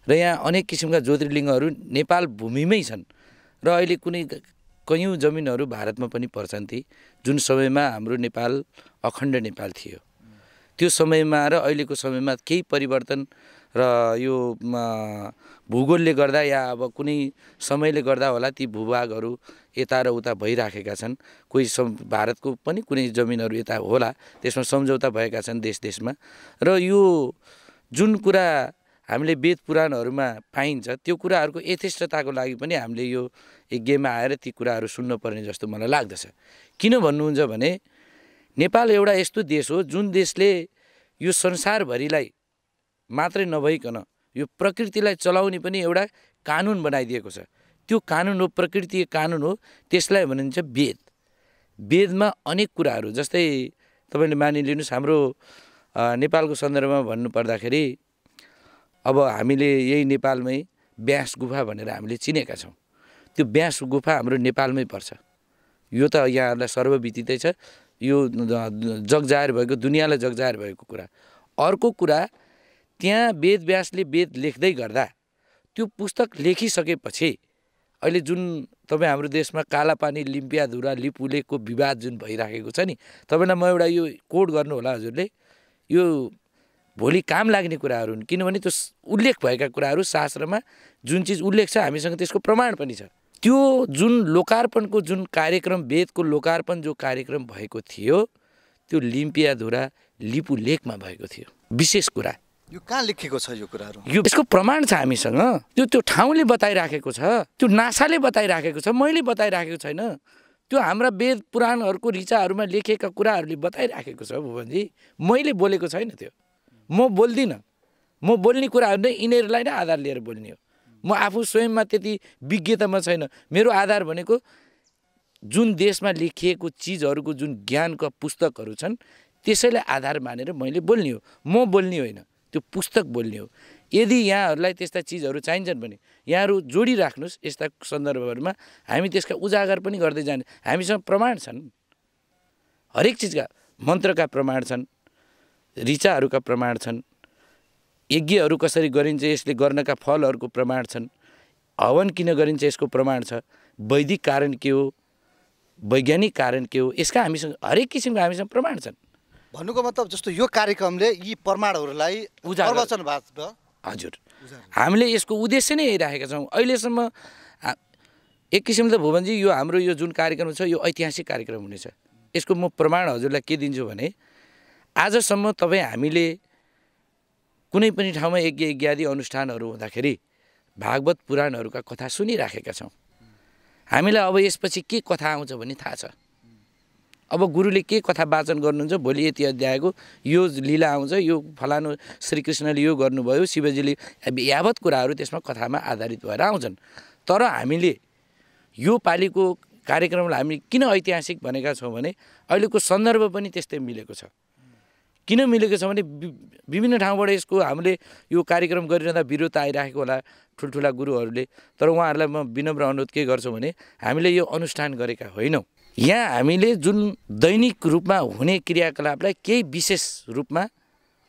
S5: र यहाँ अनेक किसिमका ज्योतिर्लिङ्गहरू नेपाल भूमिमै छन् र अहिले कुनै कयौँ जमिनहरू भारतमा पनि पर्छन् ती जुन समयमा हाम्रो नेपाल अखण्ड नेपाल थियो। त्यो समयमा र अहिलेको समयमा केही परिवर्तन र यो भूगोलले गर्दा या अब कुनै समयले गर्दा होला ती भूभागहरू यता र उता भइराखेका छन्। कोही भारतको पनि कुनै जमिनहरू यता होला त्यसमा सम्झौता भएका छन् देश देशमा र यो जुन कुरा हामीले वेद पुराणहरूमा पाइन्छ त्यो कुराहरूको यथेष्टताको लागि पनि हामीले यो यज्ञमा आएर ती कुराहरू सुन्नुपर्ने जस्तो मलाई लाग्दछ। किन भन्नुहुन्छ भने नेपाल एउटा यस्तो देश हो जुन देशले यो संसारभरिलाई मात्रै नभइकन यो प्रकृतिलाई चलाउने पनि एउटा कानुन बनाइदिएको छ। त्यो कानुन हो प्रकृति कानुन हो, त्यसलाई भनिन्छ वेद। वेदमा अनेक कुराहरू जस्तै तपाईँले मानिलिनुहोस् हाम्रो नेपालको सन्दर्भमा भन्नुपर्दाखेरि अब हामीले यही नेपालमै ब्यास गुफा भनेर हामीले चिनेका छौँ। त्यो ब्यास गुफा हाम्रो नेपालमै पर्छ। यो त यहाँहरूलाई सर्वविदितै छ। यो जगजाहेर भएको दुनियाँलाई जगजाहेर भएको कुरा। अर्को कुरा त्यहाँ वेद व्यासले वेद लेख्दै गर्दा त्यो पुस्तक लेखिसकेपछि अहिले जुन तपाईँ हाम्रो देशमा कालापानी लिम्पियाधुरा लिपुलेकको विवाद जुन भइराखेको छ नि, तपाईँलाई म एउटा यो कोड गर्नु होला हजुरले, यो भोलि काम लाग्ने कुराहरू हुन्। किनभने त्यो उल्लेख भएका कुराहरू शास्त्रमा जुन चिज उल्लेख छ हामीसँग त्यसको प्रमाण पनि छ। त्यो जुन लोकार्पणको जुन कार्यक्रम वेदको लोकार्पण जो कार्यक्रम भएको थियो त्यो लिम्पियाधुरा लिपुलेकमा भएको थियो। विशेष कुरा
S1: यो कहाँ लेखिएको छ यो कुराहरू?
S5: यो यसको प्रमाण छ हामीसँग। त्यो ठाउँले बताइराखेको छ, त्यो नासाले बताइराखेको छ, मैले बताइराखेको छैन। त्यो हाम्रा वेद पुराणहरूको ऋचाहरूमा लेखेका कुराहरूले बताइराखेको छ भुवनजी। मैले बोलेको छैन त्यो, म बोल्दिनँ। म बोल्ने कुराहरू नै यिनीहरूलाई नै आधार लिएर बोल्ने हो। म आफू स्वयंमा त्यति विज्ञतामा छैन। मेरो आधार भनेको जुन देशमा लेखिएको चिजहरूको जुन ज्ञानका पुस्तकहरू छन् त्यसैलाई आधार मानेर मैले बोल्ने हो। म बोल्ने होइन, त्यो पुस्तक बोल्ने हो। यदि यहाँहरूलाई त्यस्ता चिजहरू चाहिन्छन् भने यहाँहरू जोडिराख्नुहोस्। यस्ता सन्दर्भहरूमा हामी त्यसका उजागर पनि गर्दै जाने। हामीसँग प्रमाण छन्, हरेक चिजका मन्त्रका प्रमाण छन्, ऋचाहरूका प्रमाण छन्, यज्ञहरू कसरी गरिन्छ यसले गर्नका फलहरूको प्रमाण छन्, हवन किन गरिन्छ यसको प्रमाण छ, वैदिक कारण के हो, वैज्ञानिक कारण के हो, यसका हामीसँग हरेक किसिमका हामीसँग प्रमाण छन्।
S1: भन्नुको मतलब जस्तो यो कार्यक्रमले यी प्रमाणहरूलाई प्रवचनवाद
S5: हजुर हामीले यसको उद्देश्य नै यही राखेका छौँ। अहिलेसम्म एक किसिमले भुवनजी यो हाम्रो यो जुन कार्यक्रम छ यो ऐतिहासिक कार्यक्रम हुनेछ। यसको म प्रमाण हजुरलाई के दिन्छु भने आजसम्म तपाईँ हामीले कुनै पनि ठाउँमा यज्ञ इत्यादि अनुष्ठानहरू हुँदाखेरि भागवत पुराणहरूका कथा सुनिराखेका छौँ। हामीलाई अब यसपछि के कथा आउँछ भन्ने थाहा छ। अब गुरुले के कथा वाचन गर्नुहुन्छ, भोलि यति अध्यायको यो लीला आउँछ, यो फलानु श्रीकृष्णले यो गर्नुभयो, शिवजीले यावत कुराहरू त्यसमा कथामा आधारित भएर आउँछन्। तर हामीले यो पालिको कार्यक्रमलाई हामी किन ऐतिहासिक भनेका छौँ भने अहिलेको सन्दर्भ पनि त्यस्तै मिलेको छ। किन मिलेको छ भने विभिन्न ठाउँबाट यसको हामीले यो कार्यक्रम गरिरहँदा विरोध आइराखेको होला ठुल्ठुला गुरुहरूले। तर उहाँहरूलाई म विनम्र अनुरोध के गर्छु भने हामीले यो अनुष्ठान गरेका होइनौँ। यहाँ हामीले जुन दैनिक रूपमा हुने क्रियाकलापलाई केही विशेष रूपमा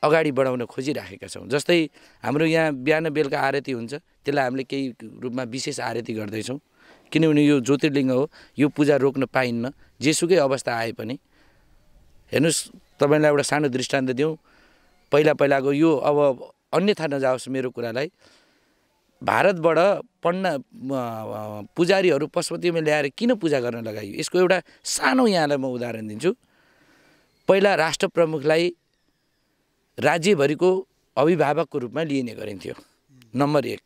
S5: अगाडि बढाउन खोजिराखेका छौँ। जस्तै हाम्रो यहाँ बिहान बेलुका आरती हुन्छ, त्यसलाई हामीले केही रूपमा विशेष आरती गर्दैछौँ। किनभने यो ज्योतिर्लिङ्ग हो, यो पूजा रोक्न पाइन्न जेसुकै अवस्था आए पनि। हेर्नुहोस् तपाईँलाई एउटा सानो दृष्टान्त दिउँ। पहिलाको यो अब अन्यथा नजाओस् मेरो कुरालाई, भारतबाट पण्डा पुजारीहरू पशुपतिमा ल्याएर किन पूजा गर्न लगाइयो यसको एउटा सानो यहाँलाई म उदाहरण दिन्छु। पहिला राष्ट्र प्रमुखलाई राज्यभरिको अभिभावकको रूपमा लिइने गरिन्थ्यो, नम्बर 1।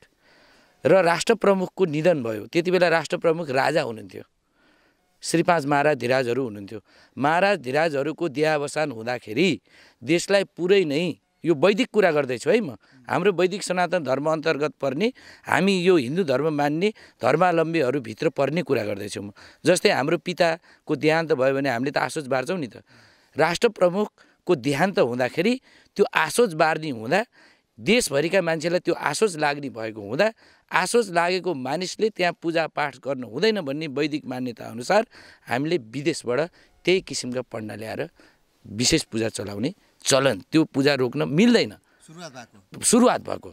S5: र राष्ट्र प्रमुखको निधन भयो, त्यति बेला राष्ट्र प्रमुख राजा हुनुहुन्थ्यो, श्री 5 महाराज धिराजहरू हुनुहुन्थ्यो। महाराज धिराजहरूको देहावसान हुँदाखेरि देशलाई पुरै नै यो वैदिक कुरा गर्दैछु है म। हाम्रो वैदिक सनातन धर्म अन्तर्गत पर्ने, हामी यो हिन्दू धर्म मान्ने धर्मावलम्बीहरूभित्र पर्ने कुरा गर्दैछु म। जस्तै हाम्रो पिताको देहान्त भयो भने हामीले त आशोज बार्छौँ नि त। राष्ट्र प्रमुखको देहान्त हुँदाखेरि त्यो आशोज बार्ने हुँदा देशभरिका मान्छेलाई त्यो आशोज लाग्ने भएको हुँदा आशोज लागेको मानिसले त्यहाँ पूजापाठ गर्नु हुँदैन भन्ने वैदिक मान्यता अनुसार हामीले विदेशबाट त्यही किसिमका पण्डा ल्याएर विशेष पूजा चलाउने चलन, त्यो पूजा रोक्न मिल्दैन, सुरुवात भएको।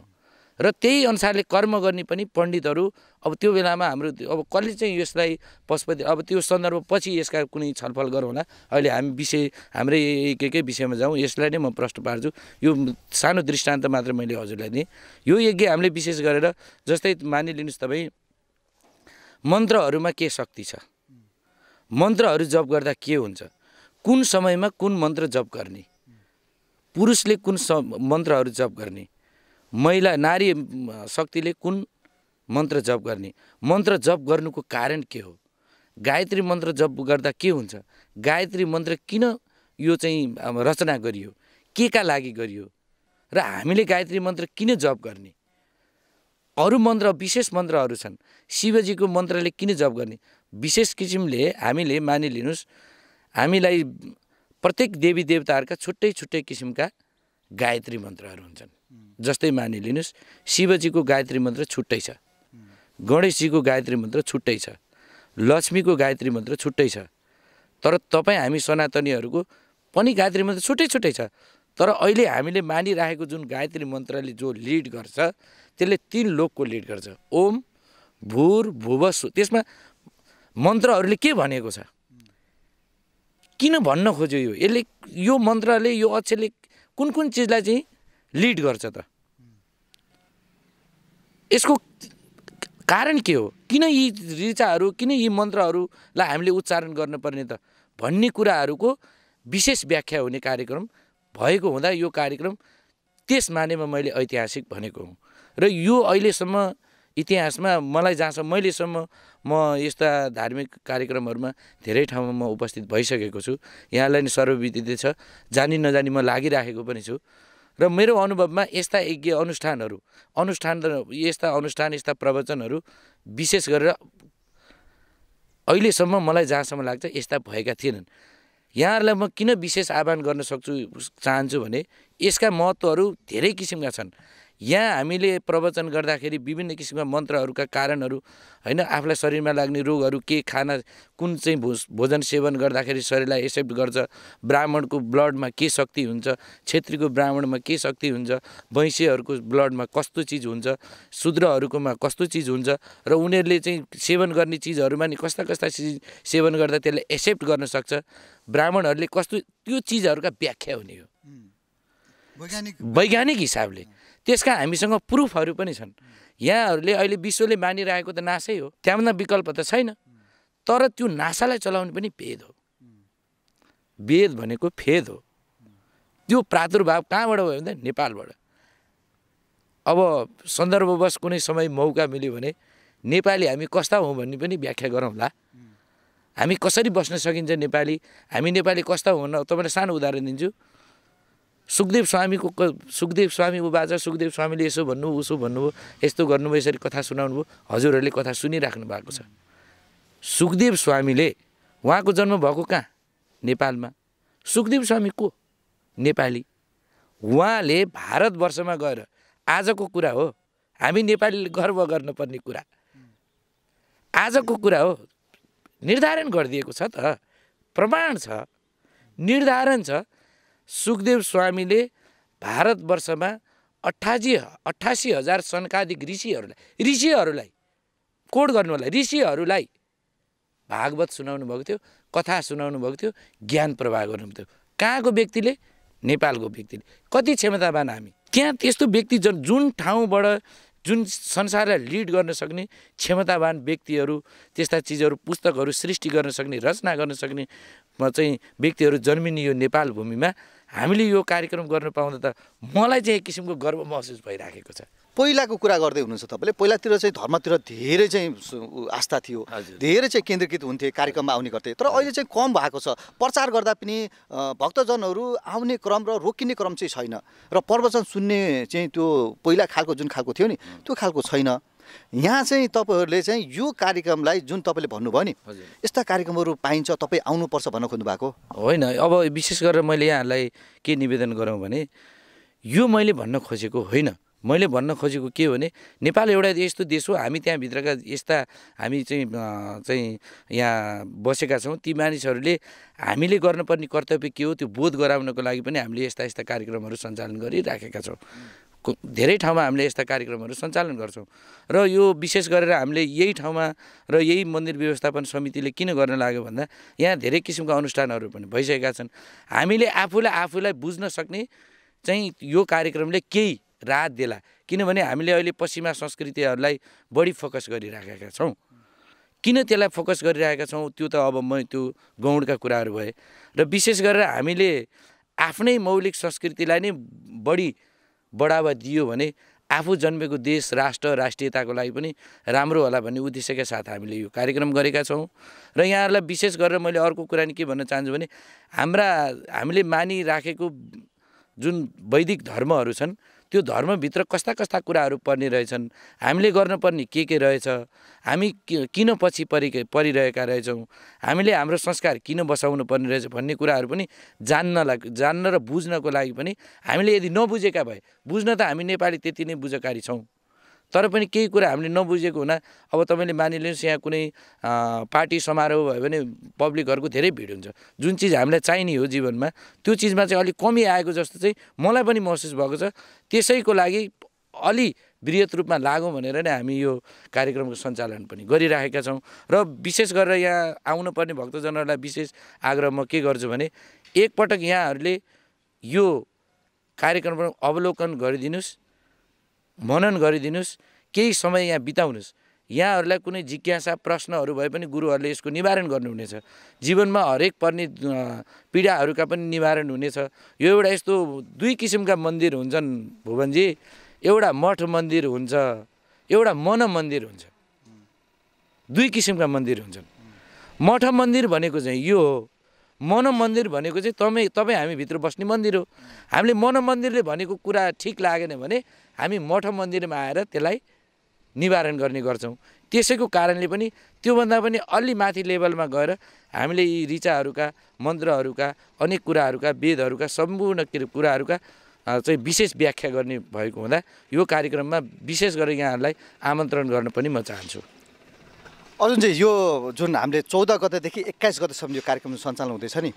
S5: र त्यही अनुसारले कर्म गर्ने पनि पण्डितहरू अब त्यो बेलामा हाम्रो अब कसले चाहिँ यसलाई पशुपति, अब त्यो सन्दर्भ पछि यसका कुनै छलफल गरौँ होला। अहिले हामी विषय हाम्रै एकै विषयमा जाउँ, यसलाई नै म प्रश्न पार्छु। यो सानो दृष्टान्त मात्र मैले हजुरलाई दिएँ। यो यज्ञ हामीले विशेष गरेर जस्तै मानिलिनुहोस् तपाईँ, मन्त्रहरूमा के शक्ति छ, मन्त्रहरू जप गर्दा के हुन्छ, कुन समयमा कुन मन्त्र जप गर्ने, पुरुषले कुन मन्त्रहरू जप गर्ने, महिला नारी शक्तिले कुन मन्त्र जप गर्ने, मन्त्र जप गर्नुको कारण के हो, गायत्री मन्त्र जप गर्दा के हुन्छ, गायत्री मन्त्र किन यो चाहिँ रचना गरियो, के का लागि गरियो, र हामीले गायत्री मन्त्र किन जप गर्ने, अरू मन्त्र विशेष मन्त्रहरू छन्, शिवजीको मन्त्रले किन जप गर्ने, विशेष किसिमले हामीले मानिलिनुहोस् हामीलाई प्रत्येक देवी देवताहरूका छुट्टै छुट्टै किसिमका गायत्री मन्त्रहरू हुन्छन्। जस्तै मानिलिनुहोस् शिवजीको गायत्री मन्त्र छुट्टै छ, गणेशजीको गायत्री मन्त्र छुट्टै छ, लक्ष्मीको गायत्री मन्त्र छुट्टै छ। तर तपाईँ हामी सनातनीहरूको पनि गायत्री मन्त्र छुट्टै छुट्टै छ। तर अहिले हामीले मानिरहेको जुन गायत्री मन्त्रले जो लिड गर्छ त्यसले 3 लोकको लिड गर्छ, ओम भूर भुव स्व। त्यसमा मन्त्रहरूले के भनेको छ, किन भन्न खोज्यो यो, यसले यो मन्त्रले यो अक्षरले कुन कुन चिजलाई चाहिँ लिड गर्छ त, यसको कारण के हो, किन यी ऋचाहरू, किन यी मन्त्रहरूलाई हामीले उच्चारण गर्नुपर्ने त भन्ने कुराहरूको विशेष व्याख्या हुने कार्यक्रम भएको हुँदा यो कार्यक्रम त्यस मानेमा मैले ऐतिहासिक भनेको हुँ। र यो अहिलेसम्म इतिहासमा मलाई जहाँसम्म मैलेसम्म म यस्ता धार्मिक कार्यक्रमहरूमा धेरै ठाउँमा म उपस्थित भइसकेको छु, यहाँलाई नै सर्वविदित छ, जानी नजानी म लागिराखेको पनि छु। र मेरो अनुभवमा यस्ता यज्ञ यस्ता प्रवचनहरू विशेष गरेर अहिलेसम्म मलाई जहाँसम्म लाग्छ यस्ता भएका थिएनन्। यहाँहरूलाई म किन विशेष आह्वान गर्न चाहन्छु भने यसका महत्त्वहरू धेरै किसिमका छन्। यहाँ हामीले प्रवचन गर्दाखेरि विभिन्न किसिमका मन्त्रहरूका कारणहरू हैन, आफूलाई शरीरमा लाग्ने रोगहरू, के खाना कुन चाहिँ भोजन सेवन गर्दाखेरि शरीरलाई एक्सेप्ट गर्छ, ब्राह्मणको ब्लडमा के शक्ति हुन्छ, क्षेत्रीको ब्राह्मणमा के शक्ति हुन्छ, वैश्यहरूको ब्लडमा कस्तो चिज हुन्छ, शूद्रहरूकोमा कस्तो चिज हुन्छ, र उनीहरूले चाहिँ सेवन गर्ने चिजहरूमा नि कस्ता कस्ता चिज सेवन गर्दा त्यसले एक्सेप्ट गर्न सक्छ, ब्राह्मणहरूले कस्तो, त्यो चिजहरूका व्याख्या हुने हो वैज्ञानिक हिसाबले। त्यसका हामीसँग प्रुफहरू पनि छन्। यहाँहरूले अहिले विश्वले मानिरहेको त नासै हो, त्यहाँभन्दा विकल्प त छैन। तर त्यो नासालाई चलाउने पनि भेद हो, वेद भनेको फेद हो। त्यो प्रादुर्भाव कहाँबाट भयो भन्दा नेपालबाट। अब सन्दर्भवश कुनै समय मौका मिल्यो भने नेपाली हामी कस्ता हौँ भन्ने पनि व्याख्या गरौँला। हामी कसरी बस्न सकिन्छ नेपाली, हामी नेपाली कस्ता हुन, तपाईँलाई सानो उदाहरण दिन्छु। सुखदेव स्वामी उवाच, सुखदेव स्वामीले यसो भन्नुभयो उसो भन्नुभयो, यस्तो गर्नुभयो, यसरी कथा सुनाउनु भयो, हजुरहरूले कथा सुनिराख्नु भएको छ। सुखदेव स्वामीले, उहाँको जन्म भएको कहाँ, नेपालमा। सुखदेव स्वामी को, नेपाली। उहाँले भारतवर्षमा गएर, आजको कुरा हो, हामी नेपालीले गर्व गर्नुपर्ने कुरा, आजको कुरा हो, निर्धारण गरिदिएको छ त, प्रमाण छ, निर्धारण छ। सुखदेव स्वामीले भारतवर्षमा 88,000 सनकादिक ऋषिहरूलाई कोड गर्नुलाई, ऋषिहरूलाई भागवत सुनाउनु भएको थियो, कथा सुनाउनु भएको थियो, ज्ञान प्रवाह गर्नुभएको थियो। कहाँको व्यक्तिले, नेपालको व्यक्तिले। कति क्षमतावान हामी त्यहाँ, त्यस्तो व्यक्ति जुन ठाउँबाट जुन संसारलाई लिड गर्न सक्ने क्षमतावान व्यक्तिहरू, त्यस्ता चिजहरू, पुस्तकहरू सृष्टि गर्न सक्ने, रचना गर्न सक्ने चाहिँ व्यक्तिहरू जन्मिने यो नेपाल भूमिमा हामीले यो कार्यक्रम गर्न पाउँदा त मलाई चाहिँ एक किसिमको गर्व महसुस भइराखेको छ।
S1: पहिलाको कुरा गर्दै हुनुहुन्छ तपाईँले, पहिलातिर चाहिँ धर्मतिर धेरै चाहिँ आस्था थियो, धेरै चाहिँ केन्द्रीकृत हुन्थे, कार्यक्रममा आउने गर्थे। तर अहिले चाहिँ कम भएको छ। प्रचार गर्दा पनि भक्तजनहरू आउने क्रम र रोकिने क्रम चाहिँ छैन, र प्रवचन सुन्ने चाहिँ त्यो पहिला खालको जुन खालको थियो नि त्यो खालको छैन। यहाँ चाहिँ तपाईँहरूले चाहिँ यो कार्यक्रमलाई जुन तपाईँले भन्नुभयो नि, यस्ता कार्यक्रमहरू पाइन्छ, तपाईँ आउनुपर्छ भन्न खोज्नु भएको
S5: होइन। अब विशेष गरेर मैले यहाँहरूलाई के निवेदन गरौँ भने, यो मैले भन्न खोजेको होइन। मैले भन्न खोजेको के हो भने, नेपाल एउटा यस्तो देश हो, हामी त्यहाँभित्रका यस्ता हामी चाहिँ यहाँ बसेका छौँ। ती मानिसहरूले हामीले गर्नुपर्ने कर्तव्य के हो त्यो बोध गराउनको लागि पनि हामीले यस्ता यस्ता कार्यक्रमहरू सञ्चालन गरिराखेका छौँ। धेरै ठाउँमा हामीले यस्ता कार्यक्रमहरू सञ्चालन गर्छौँ, र यो विशेष गरेर हामीले यही ठाउँमा र यही मन्दिर व्यवस्थापन समितिले किन गर्न लाग्यो भन्दा यहाँ धेरै किसिमका अनुष्ठानहरू पनि भइसकेका छन्। हामीले आफूलाई बुझ्न सक्ने चाहिँ यो कार्यक्रमले केही राहत देला, किनभने हामीले अहिले पश्चिमा संस्कृतिहरूलाई बढी फोकस गरिराखेका छौँ। किन त्यसलाई फोकस गरिरहेका छौँ त्यो त अब म त्यो गौडका कुराहरू भए, र विशेष गरेर हामीले आफ्नै मौलिक संस्कृतिलाई नै बढी बढावा दियो भने आफू जन्मेको देश, राष्ट्र, राष्ट्रियताको लागि पनि राम्रो होला भन्ने उद्देश्यका साथ हामीले यो कार्यक्रम गरेका छौँ। र यहाँहरूलाई विशेष गरेर मैले अर्को कुरा नि के भन्न चाहन्छु भने, हामीले मानिराखेको जुन वैदिक धर्महरू छन् त्यो धर्मभित्र कस्ता कस्ता कुराहरू पर्ने रहेछन्, हामीले गर्नुपर्ने के रहेछ, हामी किन पछि परिरहेका रहेछौँ, हामीले हाम्रो संस्कार किन बसाउनु पर्ने रहेछ भन्ने कुराहरू पनि जान्न र बुझ्नको लागि पनि हामीले यदि नबुझेका भए, बुझ्न त हामी नेपाली त्यति नै बुझकारी छौँ, तर पनि केही कुरा हामीले नबुझेको हुना। अब तपाईँले मानिलिनुहोस् यहाँ कुनै पार्टी समारोह भयो भने पब्लिकहरूको धेरै भिड हुन्छ, जुन चिज हामीलाई चाहिने हो जीवनमा त्यो चिजमा चाहिँ अलिक कमी आएको जस्तो चाहिँ मलाई पनि महसुस भएको छ। त्यसैको लागि अलि बृहत रूपमा लागौँ भनेर नै हामी यो कार्यक्रमको सञ्चालन पनि गरिराखेका छौँ। र विशेष गरेर यहाँ आउनुपर्ने भक्तजनहरूलाई विशेष आग्रह म के गर्छु भने, एकपटक यहाँहरूले यो कार्यक्रम अवलोकन गरिदिनुहोस्, मनन गरिदिनुहोस्, केही समय यहाँ बिताउनुहोस्। यहाँहरूलाई कुनै जिज्ञासा प्रश्नहरू भए पनि गुरुहरूले यसको निवारण गर्नुहुनेछ। जीवनमा हरेक पर्ने पीडाहरूका पनि निवारण हुनेछ। यो एउटा यस्तो दुई किसिमका मन्दिर हुन्छन् भुवनजी, एउटा मठ मन्दिर हुन्छ, एउटा मन मन्दिर हुन्छ। दुई किसिमका मन्दिर हुन्छन्। मठ मन्दिर भनेको चाहिँ यो हो, मन मन्दिर भनेको चाहिँ तपाईँ हामीभित्र बस्ने मन्दिर हो। हामीले मन मन्दिरले भनेको कुरा ठिक लागेन भने हामी मठ मन्दिरमा आएर त्यसलाई निवारण गर्ने गर्छौँ। त्यसैको कारणले पनि त्योभन्दा पनि अलि माथि लेभलमा गएर हामीले यी ऋचाहरूका, मन्त्रहरूका, अनेक कुराहरूका, वेदहरूका सम्पूर्ण कुराहरूका चाहिँ विशेष व्याख्या गर्ने भएको हुँदा यो कार्यक्रममा विशेष गरेर यहाँहरूलाई आमन्त्रण गर्न पनि म चाहन्छु।
S1: अर्जुनजी, यो जुन हामीले 14 गतेदेखि 21 गतेसम्म यो कार्यक्रम सञ्चालन हुँदैछ नि,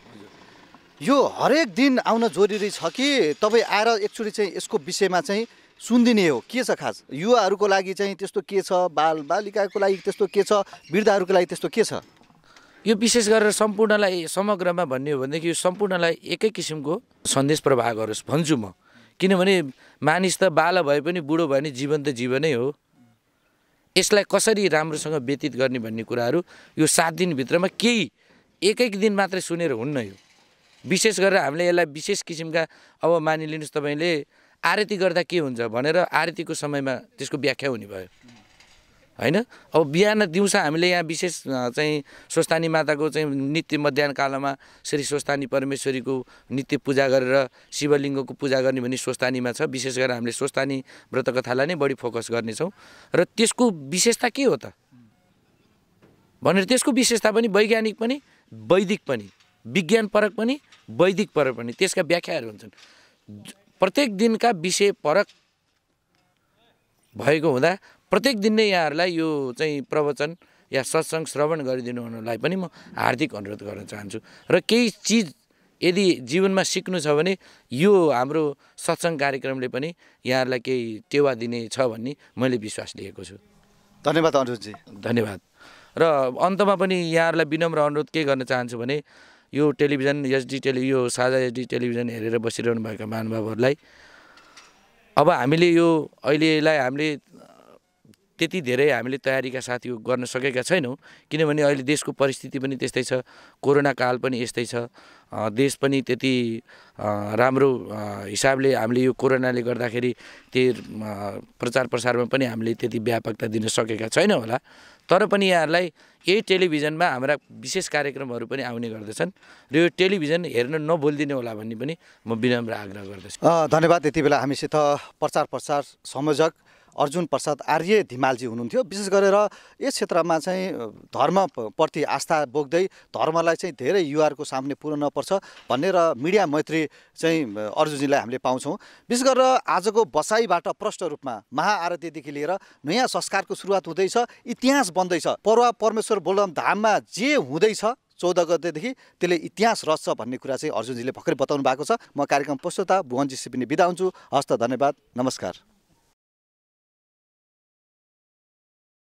S1: यो हरेक दिन आउन जरुरी छ कि तपाईँ आएर एकचोटि चाहिँ यसको विषयमा चाहिँ सुनिदिने हो? के छ खास युवाहरूको लागि चाहिँ त्यस्तो के छ, बालबालिकाको लागि त्यस्तो के छ, वृद्धहरूको लागि त्यस्तो के छ?
S5: यो विशेष गरेर सम्पूर्णलाई समग्रमा भन्ने हो भनेदेखि यो सम्पूर्णलाई एकै किसिमको सन्देश प्रवाह गरोस् भन्छु म। किनभने मानिस त बाल भए पनि बुढो भए पनि जीवन त जीवनै हो। यसलाई कसरी राम्रोसँग व्यतीत गर्ने भन्ने कुराहरू यो 7 दिनभित्रमा केही एक दिन मात्रै सुनेर हुन्न। यो विशेष गरेर हामीले यसलाई विशेष किसिमका, अब मानिलिनुहोस् तपाईँले आरती गर्दा के हुन्छ भनेर आरतीको समयमा त्यसको व्याख्या हुने भयो होइन। अब बिहान दिउँसो हामीले यहाँ विशेष चाहिँ स्वस्थानी माताको चाहिँ नित्य मध्याह्न कालमा श्री स्वस्थानी परमेश्वरीको नित्य पूजा गरेर शिवलिङ्गको पूजा गर्ने भन्ने स्वस्थानीमा छ। विशेष गरेर हामीले स्वस्थानी व्रतकथालाई नै बढी फोकस गर्नेछौँ। र त्यसको विशेषता के हो त भनेर त्यसको विशेषता पनि वैज्ञानिक पनि, वैदिक पनि, विज्ञानपरक पनि, वैदिकपरक पनि त्यसका व्याख्याहरू हुन्छन्। प्रत्येक दिनका विषय परक भएको हुँदा प्रत्येक दिन नै यहाँहरूलाई यो चाहिँ प्रवचन या सत्सङ्ग श्रवण गरिदिनु हुनलाई पनि म हार्दिक अनुरोध गर्न चाहन्छु। र केही चिज यदि जीवनमा सिक्नु छ भने यो हाम्रो सत्सङ्ग कार्यक्रमले पनि यहाँहरूलाई केही टेवा दिने छ भन्ने मैले विश्वास लिएको छु।
S1: धन्यवाद अनुरोधजी।
S5: धन्यवाद। र अन्तमा पनि यहाँहरूलाई विनम्र अनुरोध के गर्न चाहन्छु भने यो टेलिभिजन यो साझा एचडी टेलिभिजन हेरेर बसिरहनु भएका महानुभावहरूलाई अब हामीले यो अहिलेलाई हामीले त्यति धेरै हामीले तयारीका साथ यो गर्न सकेका छैनौँ, किनभने अहिले देशको परिस्थिति पनि त्यस्तै छ, कोरोना काल पनि यस्तै छ, देश पनि त्यति राम्रो हिसाबले हामीले यो कोरोनाले गर्दाखेरि त्यो प्रचार प्रसारमा पनि हामीले त्यति व्यापकता दिन सकेका छैनौँ होला। तर पनि यहाँहरूलाई यही टेलिभिजनमा हाम्रा विशेष कार्यक्रमहरू पनि आउने गर्दछन् र यो टेलिभिजन हेर्न नभुलिदिनु होला भन्ने पनि म विनम्र आग्रह गर्दछु।
S1: धन्यवाद। यति बेला हामीसित प्रचार संयोजक अर्जुन प्रसाद आर्य धिमालजी हुनुहुन्थ्यो। विशेष गरेर यस क्षेत्रमा चाहिँ धर्मप्रति आस्था बोक्दै धर्मलाई चाहिँ धेरै युवाहरूको सामने पुर्याउनुपर्छ भन्ने र मिडिया मैत्री चाहिँ अर्जुनजीलाई हामीले पाउँछौँ। विशेष गरेर आजको बसाइबाट प्रष्ट रूपमा महाआरतीदेखि लिएर नयाँ संस्कारको सुरुवात हुँदैछ, इतिहास बन्दैछ। पर्व परमेश्वर बोलबम धाममा जे हुँदैछ 14 गतेदेखि त्यसले इतिहास रच्छ भन्ने कुरा चाहिँ अर्जुनजीले भर्खरै बताउनु भएको छ। म कार्यक्रम प्रस्तोता भुवनजी सिपिनी बिदा हुन्छु। हस्त, धन्यवाद, नमस्कार।